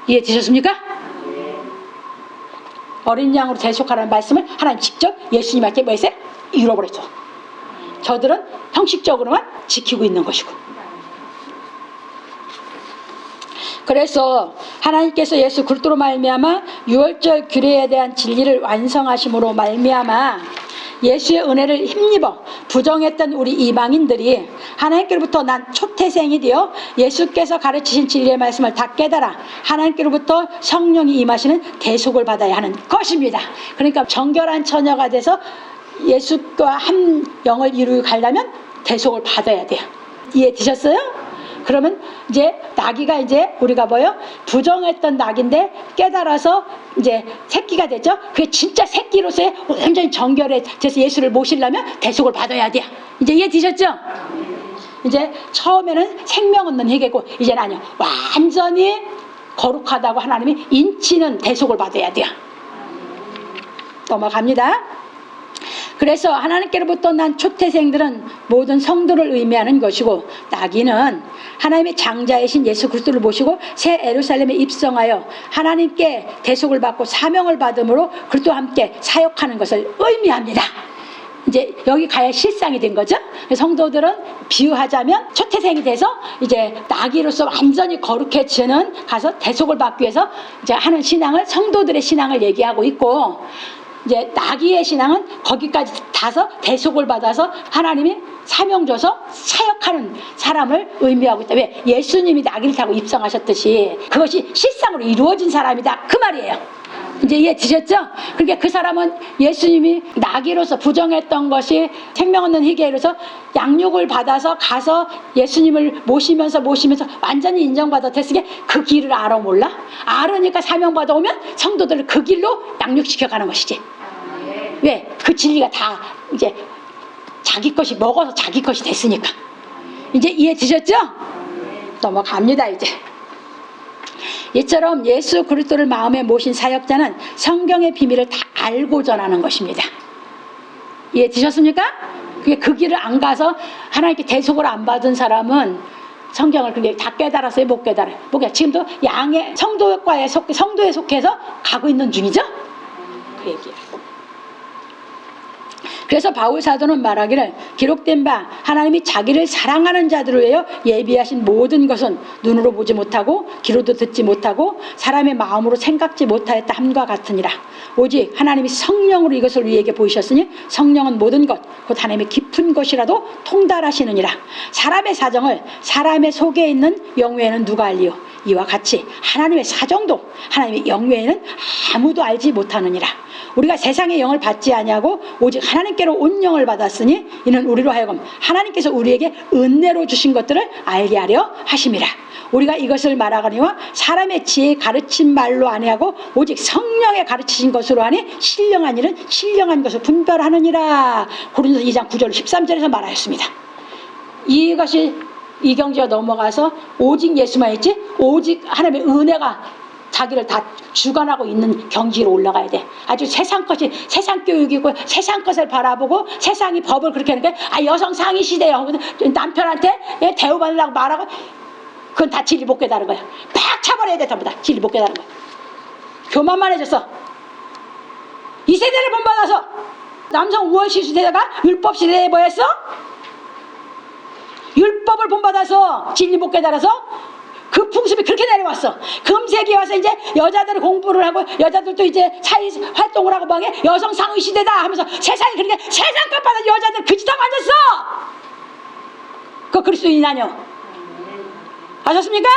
이해되셨습니까? 어린 양으로 대속하라는 말씀을 하나님 직접 예수님한테 뭐 했어요? 이루어버렸죠. 저들은 형식적으로만 지키고 있는 것이고. 그래서 하나님께서 예수 그리스도로 말미암아 유월절 규례에 대한 진리를 완성하심으로 말미암아 예수의 은혜를 힘입어 부정했던 우리 이방인들이 하나님께로부터 난 초태생이 되어 예수께서 가르치신 진리의 말씀을 다 깨달아 하나님께로부터 성령이 임하시는 대속을 받아야 하는 것입니다. 그러니까 정결한 처녀가 돼서 예수과 한 영을 이루어 가려면 대속을 받아야 돼요. 이해되셨어요? 그러면 이제 나귀가 이제 우리가 뭐요? 부정했던 나귀인데 깨달아서 이제 새끼가 되죠. 그게 진짜 새끼로서의 완전히 정결해져서 예수를 모시려면 대속을 받아야 돼요. 이제 이해되셨죠? 이제 처음에는 생명 없는 회개고 이제는 아니요. 완전히 거룩하다고 하나님이 인치는 대속을 받아야 돼요. 넘어갑니다. 그래서 하나님께로부터 난 초태생들은 모든 성도를 의미하는 것이고 나귀는 하나님의 장자이신 예수 그리스도를 모시고 새 예루살렘에 입성하여 하나님께 대속을 받고 사명을 받음으로 그리스도와 함께 사역하는 것을 의미합니다. 이제 여기 가야 실상이 된 거죠. 성도들은 비유하자면 초태생이 돼서 이제 나귀로서 완전히 거룩해지는 가서 대속을 받기 위해서 이제 하는 신앙을 성도들의 신앙을 얘기하고 있고 이제 나귀의 신앙은 거기까지 가서 대속을 받아서 하나님이 사명 줘서 사역하는 사람을 의미하고 있다. 왜? 예수님이 나귀를 타고 입성하셨듯이 그것이 실상으로 이루어진 사람이다. 그 말이에요. 이제 이해 되셨죠? 그러니까 그 사람은 예수님이 나귀로서 부정했던 것이 생명 없는 희귀로서 양육을 받아서 가서 예수님을 모시면서 완전히 인정받았으니 그 길을 알아 몰라? 알으니까 사명받아 오면 성도들을 그 길로 양육시켜가는 것이지. 왜? 그 진리가 다 이제 자기 것이 먹어서 자기 것이 됐으니까. 이제 이해 되셨죠? 넘어갑니다 이제. 이처럼 예수 그리스도를 마음에 모신 사역자는 성경의 비밀을 다 알고 전하는 것입니다. 이해 되셨습니까? 그 길을 안 가서 하나님께 대속을 안 받은 사람은 성경을 그게 다 깨달았어요? 못 깨달아요? 못 깨달아요. 지금도 양의 성도에 속해서 가고 있는 중이죠? 그 얘기예요. 그래서 바울 사도는 말하기를 기록된 바 하나님이 자기를 사랑하는 자들을 위하여 예비하신 모든 것은 눈으로 보지 못하고 귀로도 듣지 못하고 사람의 마음으로 생각지 못하였다 함과 같으니라. 오직 하나님이 성령으로 이것을 우리에게 보이셨으니 성령은 모든 것 곧 하나님의 깊은 것이라도 통달하시느니라. 사람의 사정을 사람의 속에 있는 영외에는 누가 알리요? 이와 같이 하나님의 사정도 하나님의 영외에는 아무도 알지 못하느니라. 우리가 세상의 영을 받지 아니하고 오직 하나님께로 온 영을 받았으니 이는 우리로 하여금 하나님께서 우리에게 은혜로 주신 것들을 알게 하려 하심이라. 우리가 이것을 말하거니와 사람의 지혜에 가르친 말로 아니하고 오직 성령에 가르치신 것으로 하니 신령한 일은 신령한 것을 분별하느니라. 고린도서 2장 9절 13절에서 말하였습니다. 이것이 이 경지가 넘어가서 오직 예수만 있지 오직 하나님의 은혜가 자기를 다 주관하고 있는 경지로 올라가야 돼. 아주 세상 것이 세상 교육이고 세상 것을 바라보고 세상이 법을 그렇게 하는 게 여성 상위 시대야. 남편한테 대우받으려고 말하고 그건 다 진리 못 깨달은 거야. 팍 차버려야 돼. 전부 다 진리 못 깨달은 거야. 교만만 해졌어. 이 세대를 본받아서 남성 우월시 시대가 율법 시대에 뭐였어? 율법을 본받아서 진리 못 깨달아서 그 풍습이 그렇게 내려왔어. 금세기 와서 이제 여자들이 공부를 하고 여자들도 이제 사회 활동을 하고 막 여성 상위 시대다 하면서 세상이 그렇게 세상 값받아 여자들 그 짓 하고 앉았어. 그거 그리스도인이 아니요. 아셨습니까?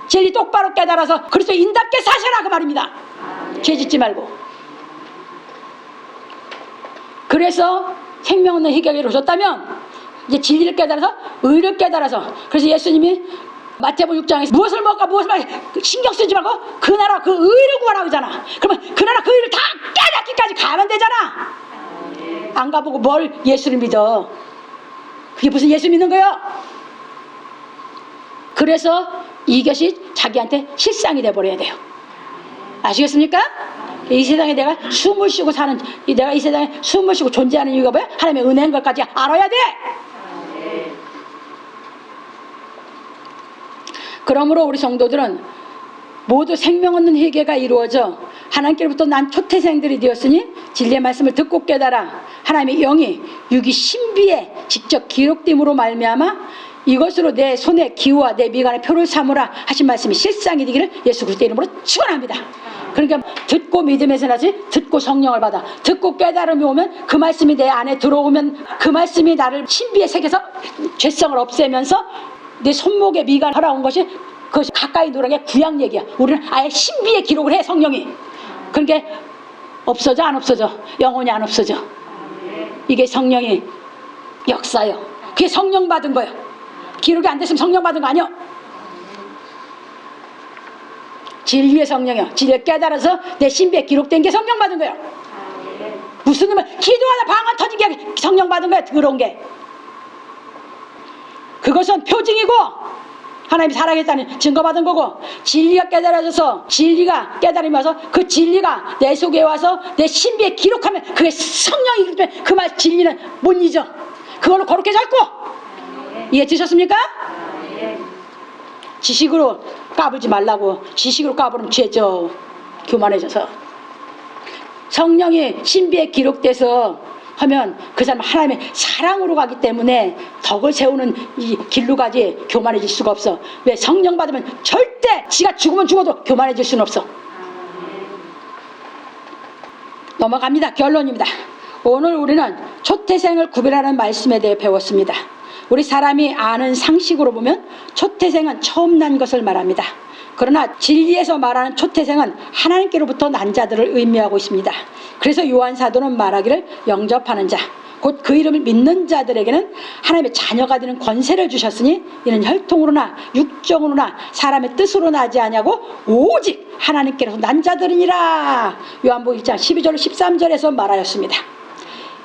진리 똑바로 깨달아서 그리스도인답게 사셔라 그 말입니다. 죄 짓지 말고. 그래서 생명 없는 희귀를 오셨다면 이제 진리를 깨달아서 의를 깨달아서 그래서 예수님이 마태복음 6장에서 무엇을 먹을까 무엇을 말까 신경 쓰지 말고 그 나라 그 의를 구하라고 하잖아. 그러면 그 나라 그 의를 다 깨닫기까지 가면 되잖아. 안 가보고 뭘 예수를 믿어. 그게 무슨 예수 믿는 거예요? 그래서 이것이 자기한테 실상이 돼버려야 돼요. 아시겠습니까? 이 세상에 내가 숨을 쉬고 사는 내가 이 세상에 숨을 쉬고 존재하는 이유가 뭐야? 하나님의 은혜인 것까지 알아야 돼. 그러므로 우리 성도들은 모두 생명 없는 회개가 이루어져 하나님께로부터 난 초태생들이 되었으니 진리의 말씀을 듣고 깨달아 하나님의 영이 육이 신비에 직접 기록됨으로 말미암아 이것으로 내 손에 기우와 내 미간에 표를 삼으라 하신 말씀이 실상이 되기를 예수 그리스도 이름으로 축원합니다. 그러니까 듣고 믿음에서 나지 듣고 성령을 받아 듣고 깨달음이 오면 그 말씀이 내 안에 들어오면 그 말씀이 나를 신비의 세계에서 죄성을 없애면서 내 손목에 미간 허라온 것이 그것이 가까이 누락의 구약 얘기야. 우리는 아예 신비의 기록을 해 성령이. 그러니까 없어져 안 없어져? 영원히 안 없어져. 이게 성령의 역사요. 그게 성령 받은 거예요. 기록이 안 됐으면 성령 받은 거 아니요. 진리의 성령이요. 진리를 깨달아서 내 신비에 기록된 게 성령 받은 거예요. 무슨 놈은 기도하다 방언 터진 게 성령 받은 거야. 더러운 게. 그것은 표징이고 하나님이 살아계셨다는 증거받은 거고 진리가 깨달아져서 진리가 깨달음이 와서 그 진리가 내 속에 와서 내 신비에 기록하면 그게 성령이기 때문에 그 말 진리는 못 잊어. 그걸로 거룩해 잡고 이해 되셨습니까? 지식으로 까불지 말라고. 지식으로 까부르면 죄죠. 교만해져서 성령이 신비에 기록돼서 하면 그 사람은 하나님의 사랑으로 가기 때문에 덕을 세우는 이 길로 가지 교만해질 수가 없어. 왜? 성령 받으면 절대 지가 죽으면 죽어도 교만해질 수는 없어. 넘어갑니다. 결론입니다. 오늘 우리는 초태생을 구별하는 말씀에 대해 배웠습니다. 우리 사람이 아는 상식으로 보면 초태생은 처음 난 것을 말합니다. 그러나 진리에서 말하는 초태생은 하나님께로부터 난 자들을 의미하고 있습니다. 그래서 요한 사도는 말하기를 영접하는 자, 곧 그 이름을 믿는 자들에게는 하나님의 자녀가 되는 권세를 주셨으니 이는 혈통으로나 육정으로나 사람의 뜻으로 나지 아니하고 오직 하나님께로서 난 자들이니라. 요한복음 1장 12절 13절에서 말하였습니다.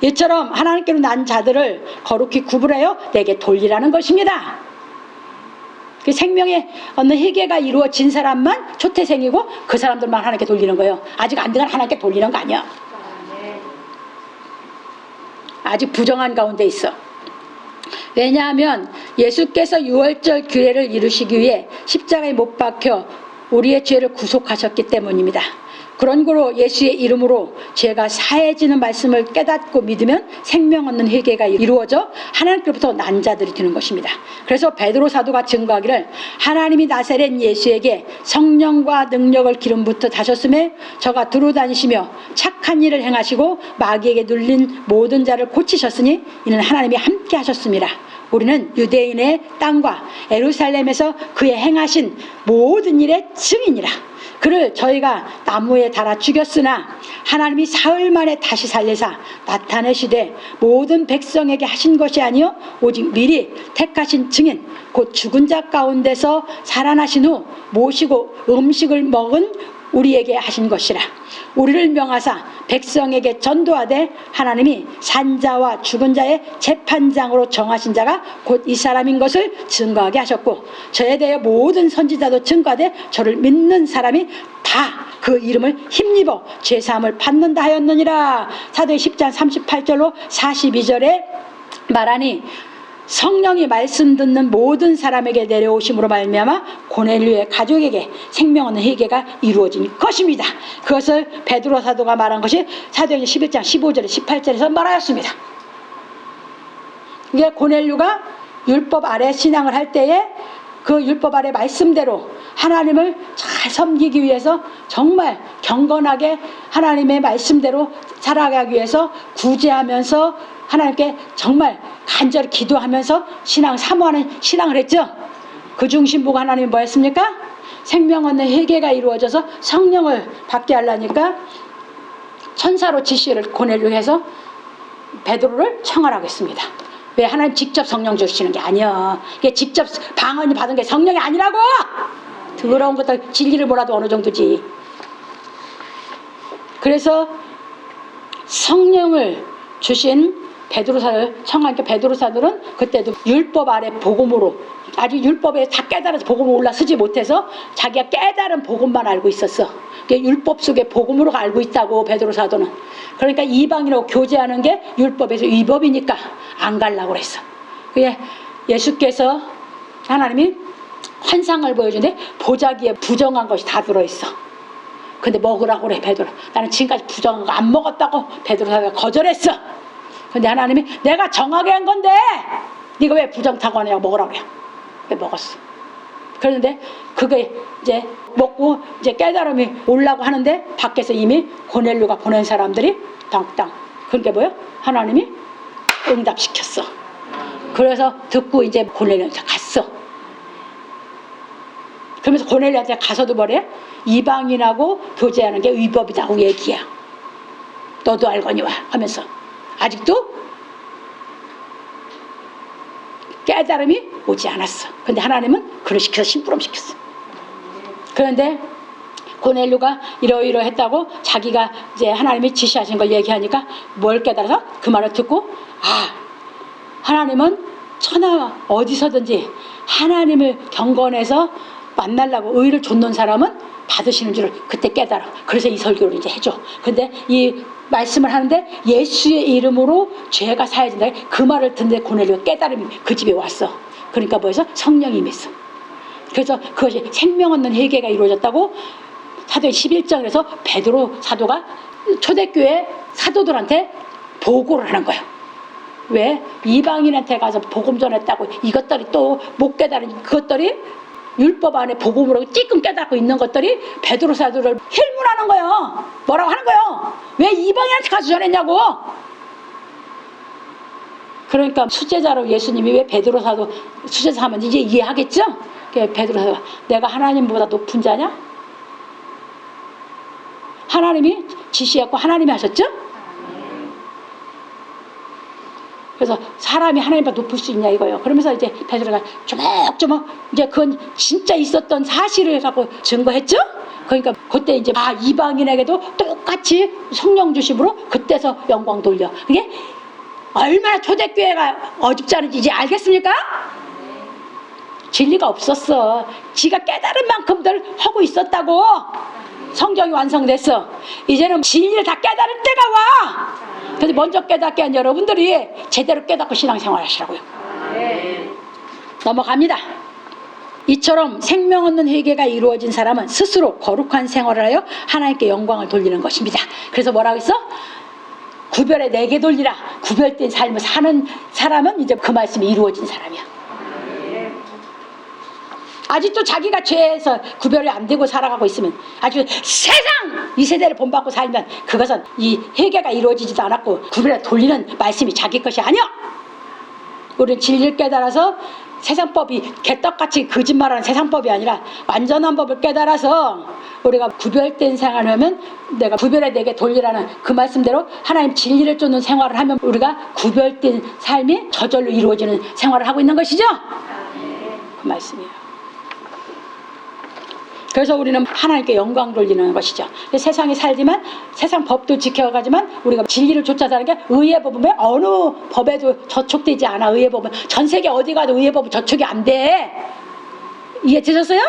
이처럼 하나님께로 난 자들을 거룩히 구분하여 내게 돌리라는 것입니다. 그 생명에 얻는 회개가 이루어진 사람만 초태생이고 그 사람들만 하나님께 돌리는 거예요. 아직 안 된 건 하나님께 돌리는 거 아니야. 아직 부정한 가운데 있어. 왜냐하면 예수께서 유월절 규례를 이루시기 위해 십자가에 못 박혀 우리의 죄를 구속하셨기 때문입니다. 그런 거로 예수의 이름으로 죄가 사해지는 말씀을 깨닫고 믿으면 생명 얻는 회개가 이루어져 하나님께로부터 난 자들이 되는 것입니다. 그래서 베드로 사도가 증거하기를 하나님이 나사렛 예수에게 성령과 능력을 기름부터 다셨음에 저가 두루 다니시며 착한 일을 행하시고 마귀에게 눌린 모든 자를 고치셨으니 이는 하나님이 함께 하셨습니다. 우리는 유대인의 땅과 예루살렘에서 그의 행하신 모든 일의 증인이라. 그를 저희가 나무에 달아 죽였으나 하나님이 사흘 만에 다시 살리사 나타내시되 모든 백성에게 하신 것이 아니요 오직 미리 택하신 증인 곧 죽은 자 가운데서 살아나신 후 모시고 음식을 먹은 우리에게 하신 것이라. 우리를 명하사 백성에게 전도하되 하나님이 산자와 죽은 자의 재판장으로 정하신 자가 곧 이 사람인 것을 증거하게 하셨고 저에 대해 모든 선지자도 증거하되 저를 믿는 사람이 다 그 이름을 힘입어 죄사함을 받는다 하였느니라. 사도의 10장 38절로 42절에 말하니 성령이 말씀 듣는 모든 사람에게 내려오심으로 말미암아 고넬료의 가족에게 생명 얻는 회개가 이루어진 것입니다. 그것을 베드로 사도가 말한 것이 사도행전 11장 15절에 18절에서 말하였습니다. 이게 고넬료가 율법 아래 신앙을 할 때에 그 율법 아래 말씀대로 하나님을 잘 섬기기 위해서 정말 경건하게 하나님의 말씀대로 살아가기 위해서 구제하면서 하나님께 정말 간절히 기도하면서 신앙 사모하는 신앙을 했죠. 그 중심부가 하나님이 뭐였습니까? 생명 얻는 회개가 이루어져서 성령을 받게 하려니까 천사로 지시를 고넬료 해서 베드로를 청하라고 했습니다. 왜? 하나님 직접 성령 주시는 게 아니야. 이게 직접 방언이 받은 게 성령이 아니라고. 더러운 것들 진리를 몰라도 어느 정도지. 그래서 성령을 주신 베드로 사도를 청하니까 베드로 사도는 그때도 율법 아래 복음으로 아직 율법에 다 깨달아서 복음을 올라서지 못해서 자기가 깨달은 복음만 알고 있었어. 율법 속에 복음으로 알고 있다고 베드로 사도는. 그러니까 이방인하고 교제하는 게 율법에서 위법이니까 안 가려고 그랬어. 그게 예수께서 하나님이 환상을 보여주는데 보자기에 부정한 것이 다 들어있어. 근데 먹으라고 그래 베드로. 나는 지금까지 부정한 거 안 먹었다고 베드로 사도가 거절했어. 근데 하나님이 내가 정하게 한 건데 네가 왜 부정 타고 하냐고 먹으라고 그래. 왜 먹었어. 그런데 그게 이제 먹고 이제 깨달음이 오려고 하는데 밖에서 이미 고넬료가 보낸 사람들이 땅땅. 그게 뭐예요? 하나님이 응답시켰어. 그래서 듣고 이제 고넬료한테 갔어. 그러면서 고넬료한테 가서도 뭐래? 이방인하고 교제하는 게 위법이다고 얘기야. 너도 알거니와 하면서 아직도 깨달음이 오지 않았어. 근데 하나님은 그를 시켜서 심부름시켰어. 그런데 고넬료가 이러이러했다고 자기가 이제 하나님이 지시하신 걸 얘기하니까 뭘 깨달아서 그 말을 듣고 하나님은 천하 어디서든지 하나님을 경건해서 만나려고 의를 좇는 사람은 받으시는 줄을 그때 깨달아. 그래서 이 설교를 이제 해줘. 근데 이 말씀을 하는데 예수의 이름으로 죄가 사해진다. 그 말을 듣는데 고넬료가 깨달음이 그 집에 왔어. 그러니까 뭐해서 성령이 임했어. 그래서 그것이 생명 얻는 회개가 이루어졌다고 사도행 11장에서 베드로 사도가 초대교회 사도들한테 보고를 하는 거예요. 왜? 이방인한테 가서 복음 전했다고 이것들이 또 못 깨달은 그것들이 율법 안에 복음으로 찌끔 깨닫고 있는 것들이 베드로 사도를 힐문하는 거예요. 뭐라고 하는 거예요? 왜 이방인한테 가서 전했냐고. 그러니까 수제자로 예수님이 왜 베드로 사도 수제자 하면 이제 이해하겠죠? 베드로 사도가 내가 하나님보다 높은 자냐? 하나님이 지시했고 하나님이 하셨죠? 그래서 사람이 하나님보다 높을 수 있냐 이거예요. 그러면서 이제 베드로가 조목조목 이제 그건 진짜 있었던 사실을 갖고 증거했죠? 그러니까 그때 이제 이방인에게도 똑같이 성령 주심으로 그때서 영광 돌려. 이게 얼마나 초대교회가 어줍지 않은지 이제 알겠습니까? 진리가 없었어. 지가 깨달은 만큼들 하고 있었다고. 성경이 완성됐어. 이제는 진리를 다 깨달을 때가 와. 그래서 먼저 깨닫게 한 여러분들이 제대로 깨닫고 신앙생활 하시라고요. 넘어갑니다. 이처럼 생명 없는 회개가 이루어진 사람은 스스로 거룩한 생활을 하여 하나님께 영광을 돌리는 것입니다. 그래서 뭐라고 했어? 구별에 내게 돌리라. 구별된 삶을 사는 사람은 이제 그 말씀이 이루어진 사람이야. 아직도 자기가 죄에서 구별이 안 되고 살아가고 있으면 아주 세상 이 세대를 본받고 살면 그것은 이 회개가 이루어지지도 않았고 구별에 돌리는 말씀이 자기 것이 아니야. 우리는 진리를 깨달아서 세상법이 개떡같이 거짓말하는 세상법이 아니라 완전한 법을 깨달아서 우리가 구별된 생활을 하면 내가 구별에 내게 돌리라는 그 말씀대로 하나님 진리를 쫓는 생활을 하면 우리가 구별된 삶이 저절로 이루어지는 생활을 하고 있는 것이죠. 그 말씀이에요. 그래서 우리는 하나님께 영광 돌리는 것이죠. 세상에 살지만 세상 법도 지켜가지만 우리가 진리를 쫓아가는 게 의의 법은 어느 법에도 저촉되지 않아. 의의 법은 전 세계 어디 가도 의의 법은 저촉이 안 돼. 이해되셨어요?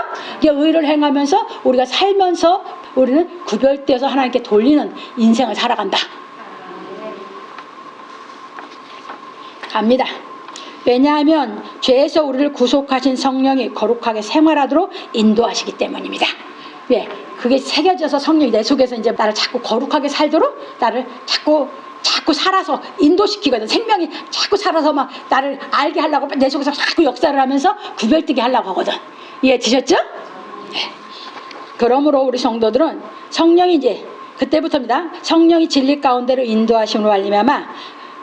의를 행하면서 우리가 살면서 우리는 구별되어서 하나님께 돌리는 인생을 살아간다. 갑니다. 왜냐하면 죄에서 우리를 구속하신 성령이 거룩하게 생활하도록 인도하시기 때문입니다. 왜? 그게 새겨져서 성령이 내 속에서 이제 나를 자꾸 거룩하게 살도록 나를 자꾸 살아서 인도시키거든. 생명이 자꾸 살아서 막 나를 알게 하려고 내 속에서 자꾸 역사를 하면서 구별되게 하려고 하거든. 이해되셨죠? 네. 그러므로 우리 성도들은 성령이 이제 그때부터입니다. 성령이 진리 가운데로 인도하심으로 말미암아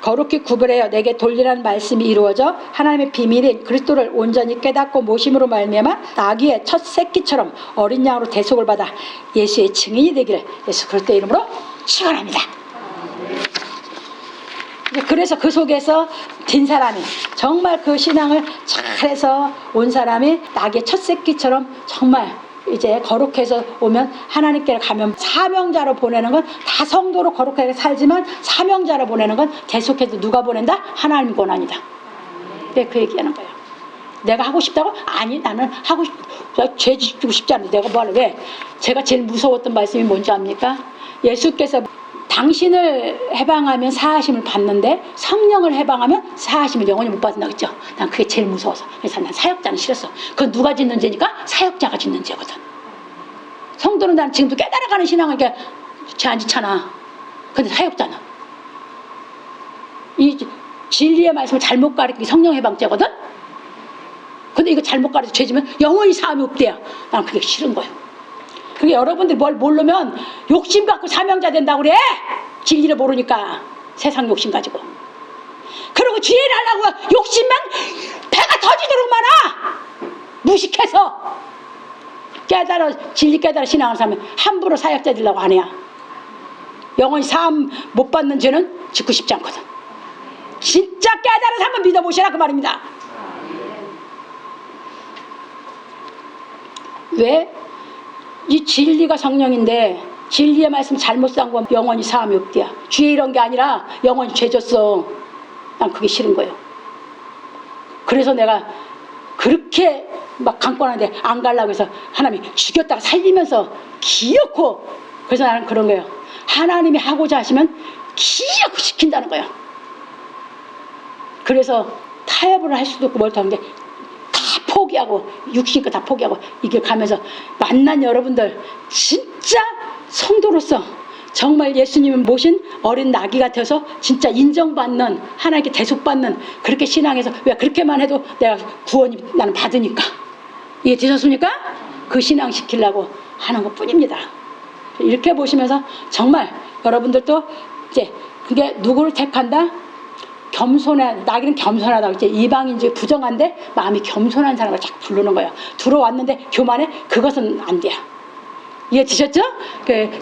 거룩히 구별하여 내게 돌리라는 말씀이 이루어져 하나님의 비밀인 그리스도를 온전히 깨닫고 모심으로 말미암아 나귀의 첫 새끼처럼 어린 양으로 대속을 받아 예수의 증인이 되기를 예수 그리스도의 이름으로 축원합니다. 그래서 그 속에서 된 사람이 정말 그 신앙을 잘해서 온 사람이 나귀의 첫 새끼처럼 정말 이제 거룩해서 오면 하나님께 가면 사명자로 보내는 건 다 성도로 거룩하게 살지만 사명자로 보내는 건 계속해서 누가 보낸다? 하나님 권한이다. 네, 그 얘기하는 거예요. 내가 하고 싶다고? 아니 나는 하고 죄 지키고 싶지 않은데 내가 뭐하러 왜? 제가 제일 무서웠던 말씀이 뭔지 압니까? 예수께서 당신을 해방하면 사하심을 받는데 성령을 해방하면 사하심을 영원히 못 받는다고 했죠. 난 그게 제일 무서워서. 그래서 난 사역자는 싫었어. 그건 누가 짓는 죄니까? 사역자가 짓는 죄거든. 성도는 난 지금도 깨달아가는 신앙을 이렇게 죄 안 짓잖아. 근데 사역자는 이 진리의 말씀을 잘못 가르치기 성령 해방죄거든. 근데 이거 잘못 가르쳐 죄지면 영원히 사함이 없대요. 난 그게 싫은 거예요. 그게 여러분들이 뭘 모르면 욕심 갖고 사명자 된다고 그래. 진리를 모르니까 세상 욕심 가지고. 그리고 지혜를 하려고 욕심만 배가 터지도록 많아. 무식해서 진리 깨달아 신앙을 하면 함부로 사역자 되려고 안 해야. 영원히 사함 못 받는 죄는 짓고 싶지 않거든. 진짜 깨달아서 한번 믿어보시라 그 말입니다. 왜? 이 진리가 성령인데 진리의 말씀 잘못 산 건 영원히 사함이 없대야. 죄 이런 게 아니라 영원히 죄 졌어. 난 그게 싫은 거예요. 그래서 내가 그렇게 막 강권한데 안 가려고 해서 하나님이 죽였다가 살리면서 기어코. 그래서 나는 그런 거예요. 하나님이 하고자 하시면 기어코 시킨다는 거예요. 그래서 타협을 할 수도 없고 뭘도 하는데 포기하고 육신껏 다 포기하고 이게 가면서 만난 여러분들 진짜 성도로서 정말 예수님을 모신 어린 나귀 같아서 진짜 인정받는 하나님께 대속받는 그렇게 신앙해서 왜 그렇게만 해도 내가 구원이 나는 받으니까 이해되셨습니까? 그 신앙 시키려고 하는 것 뿐입니다. 이렇게 보시면서 정말 여러분들도 이제 그게 누구를 택한다? 나기는 겸손하다고 이제 이방인지 부정한데 마음이 겸손한 사람을 자꾸 부르는 거예요. 들어왔는데 교만해? 그것은 안 돼요. 이해되셨죠?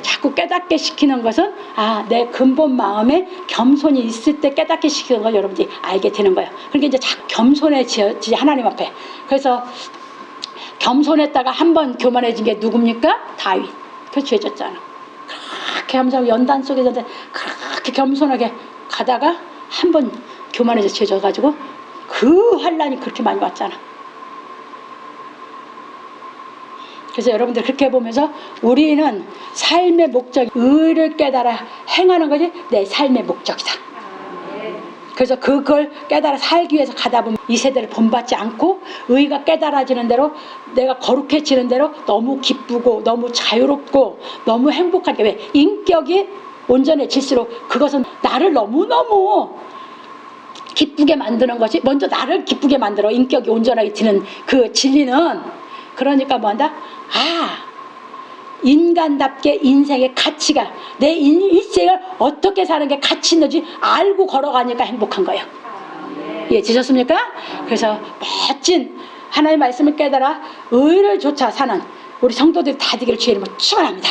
자꾸 깨닫게 시키는 것은 내 근본 마음에 겸손이 있을 때 깨닫게 시키는 걸 여러분들이 알게 되는 거예요. 그러니까 이제 자꾸 겸손해지지 하나님 앞에. 그래서 겸손했다가 한번 교만해진 게 누굽니까? 다윗. 그 죄졌잖아. 그렇게 하면서 연단 속에서 그렇게 겸손하게 가다가 한번 교만해서 죄져가지고 그 환난이 그렇게 많이 왔잖아. 그래서 여러분들 그렇게 보면서 우리는 삶의 목적이 의를 깨달아 행하는 것이 내 삶의 목적이다. 그래서 그걸 깨달아 살기 위해서 가다 보면 이 세대를 본받지 않고 의가 깨달아지는 대로 내가 거룩해지는 대로 너무 기쁘고 너무 자유롭고 너무 행복하게, 왜? 인격이 온전해질수록 그것은 나를 너무너무 기쁘게 만드는 것이, 먼저 나를 기쁘게 만들어 인격이 온전하게 지는 그 진리는, 그러니까 뭐한다? 인간답게 인생의 가치가, 내 일생을 어떻게 사는 게 가치 있는지 알고 걸어가니까 행복한 거예요. 이해되셨습니까? 그래서 멋진 하나님의 말씀을 깨달아 의를 좇아 사는 우리 성도들이 다 되기를 주의 이름으로 축원합니다.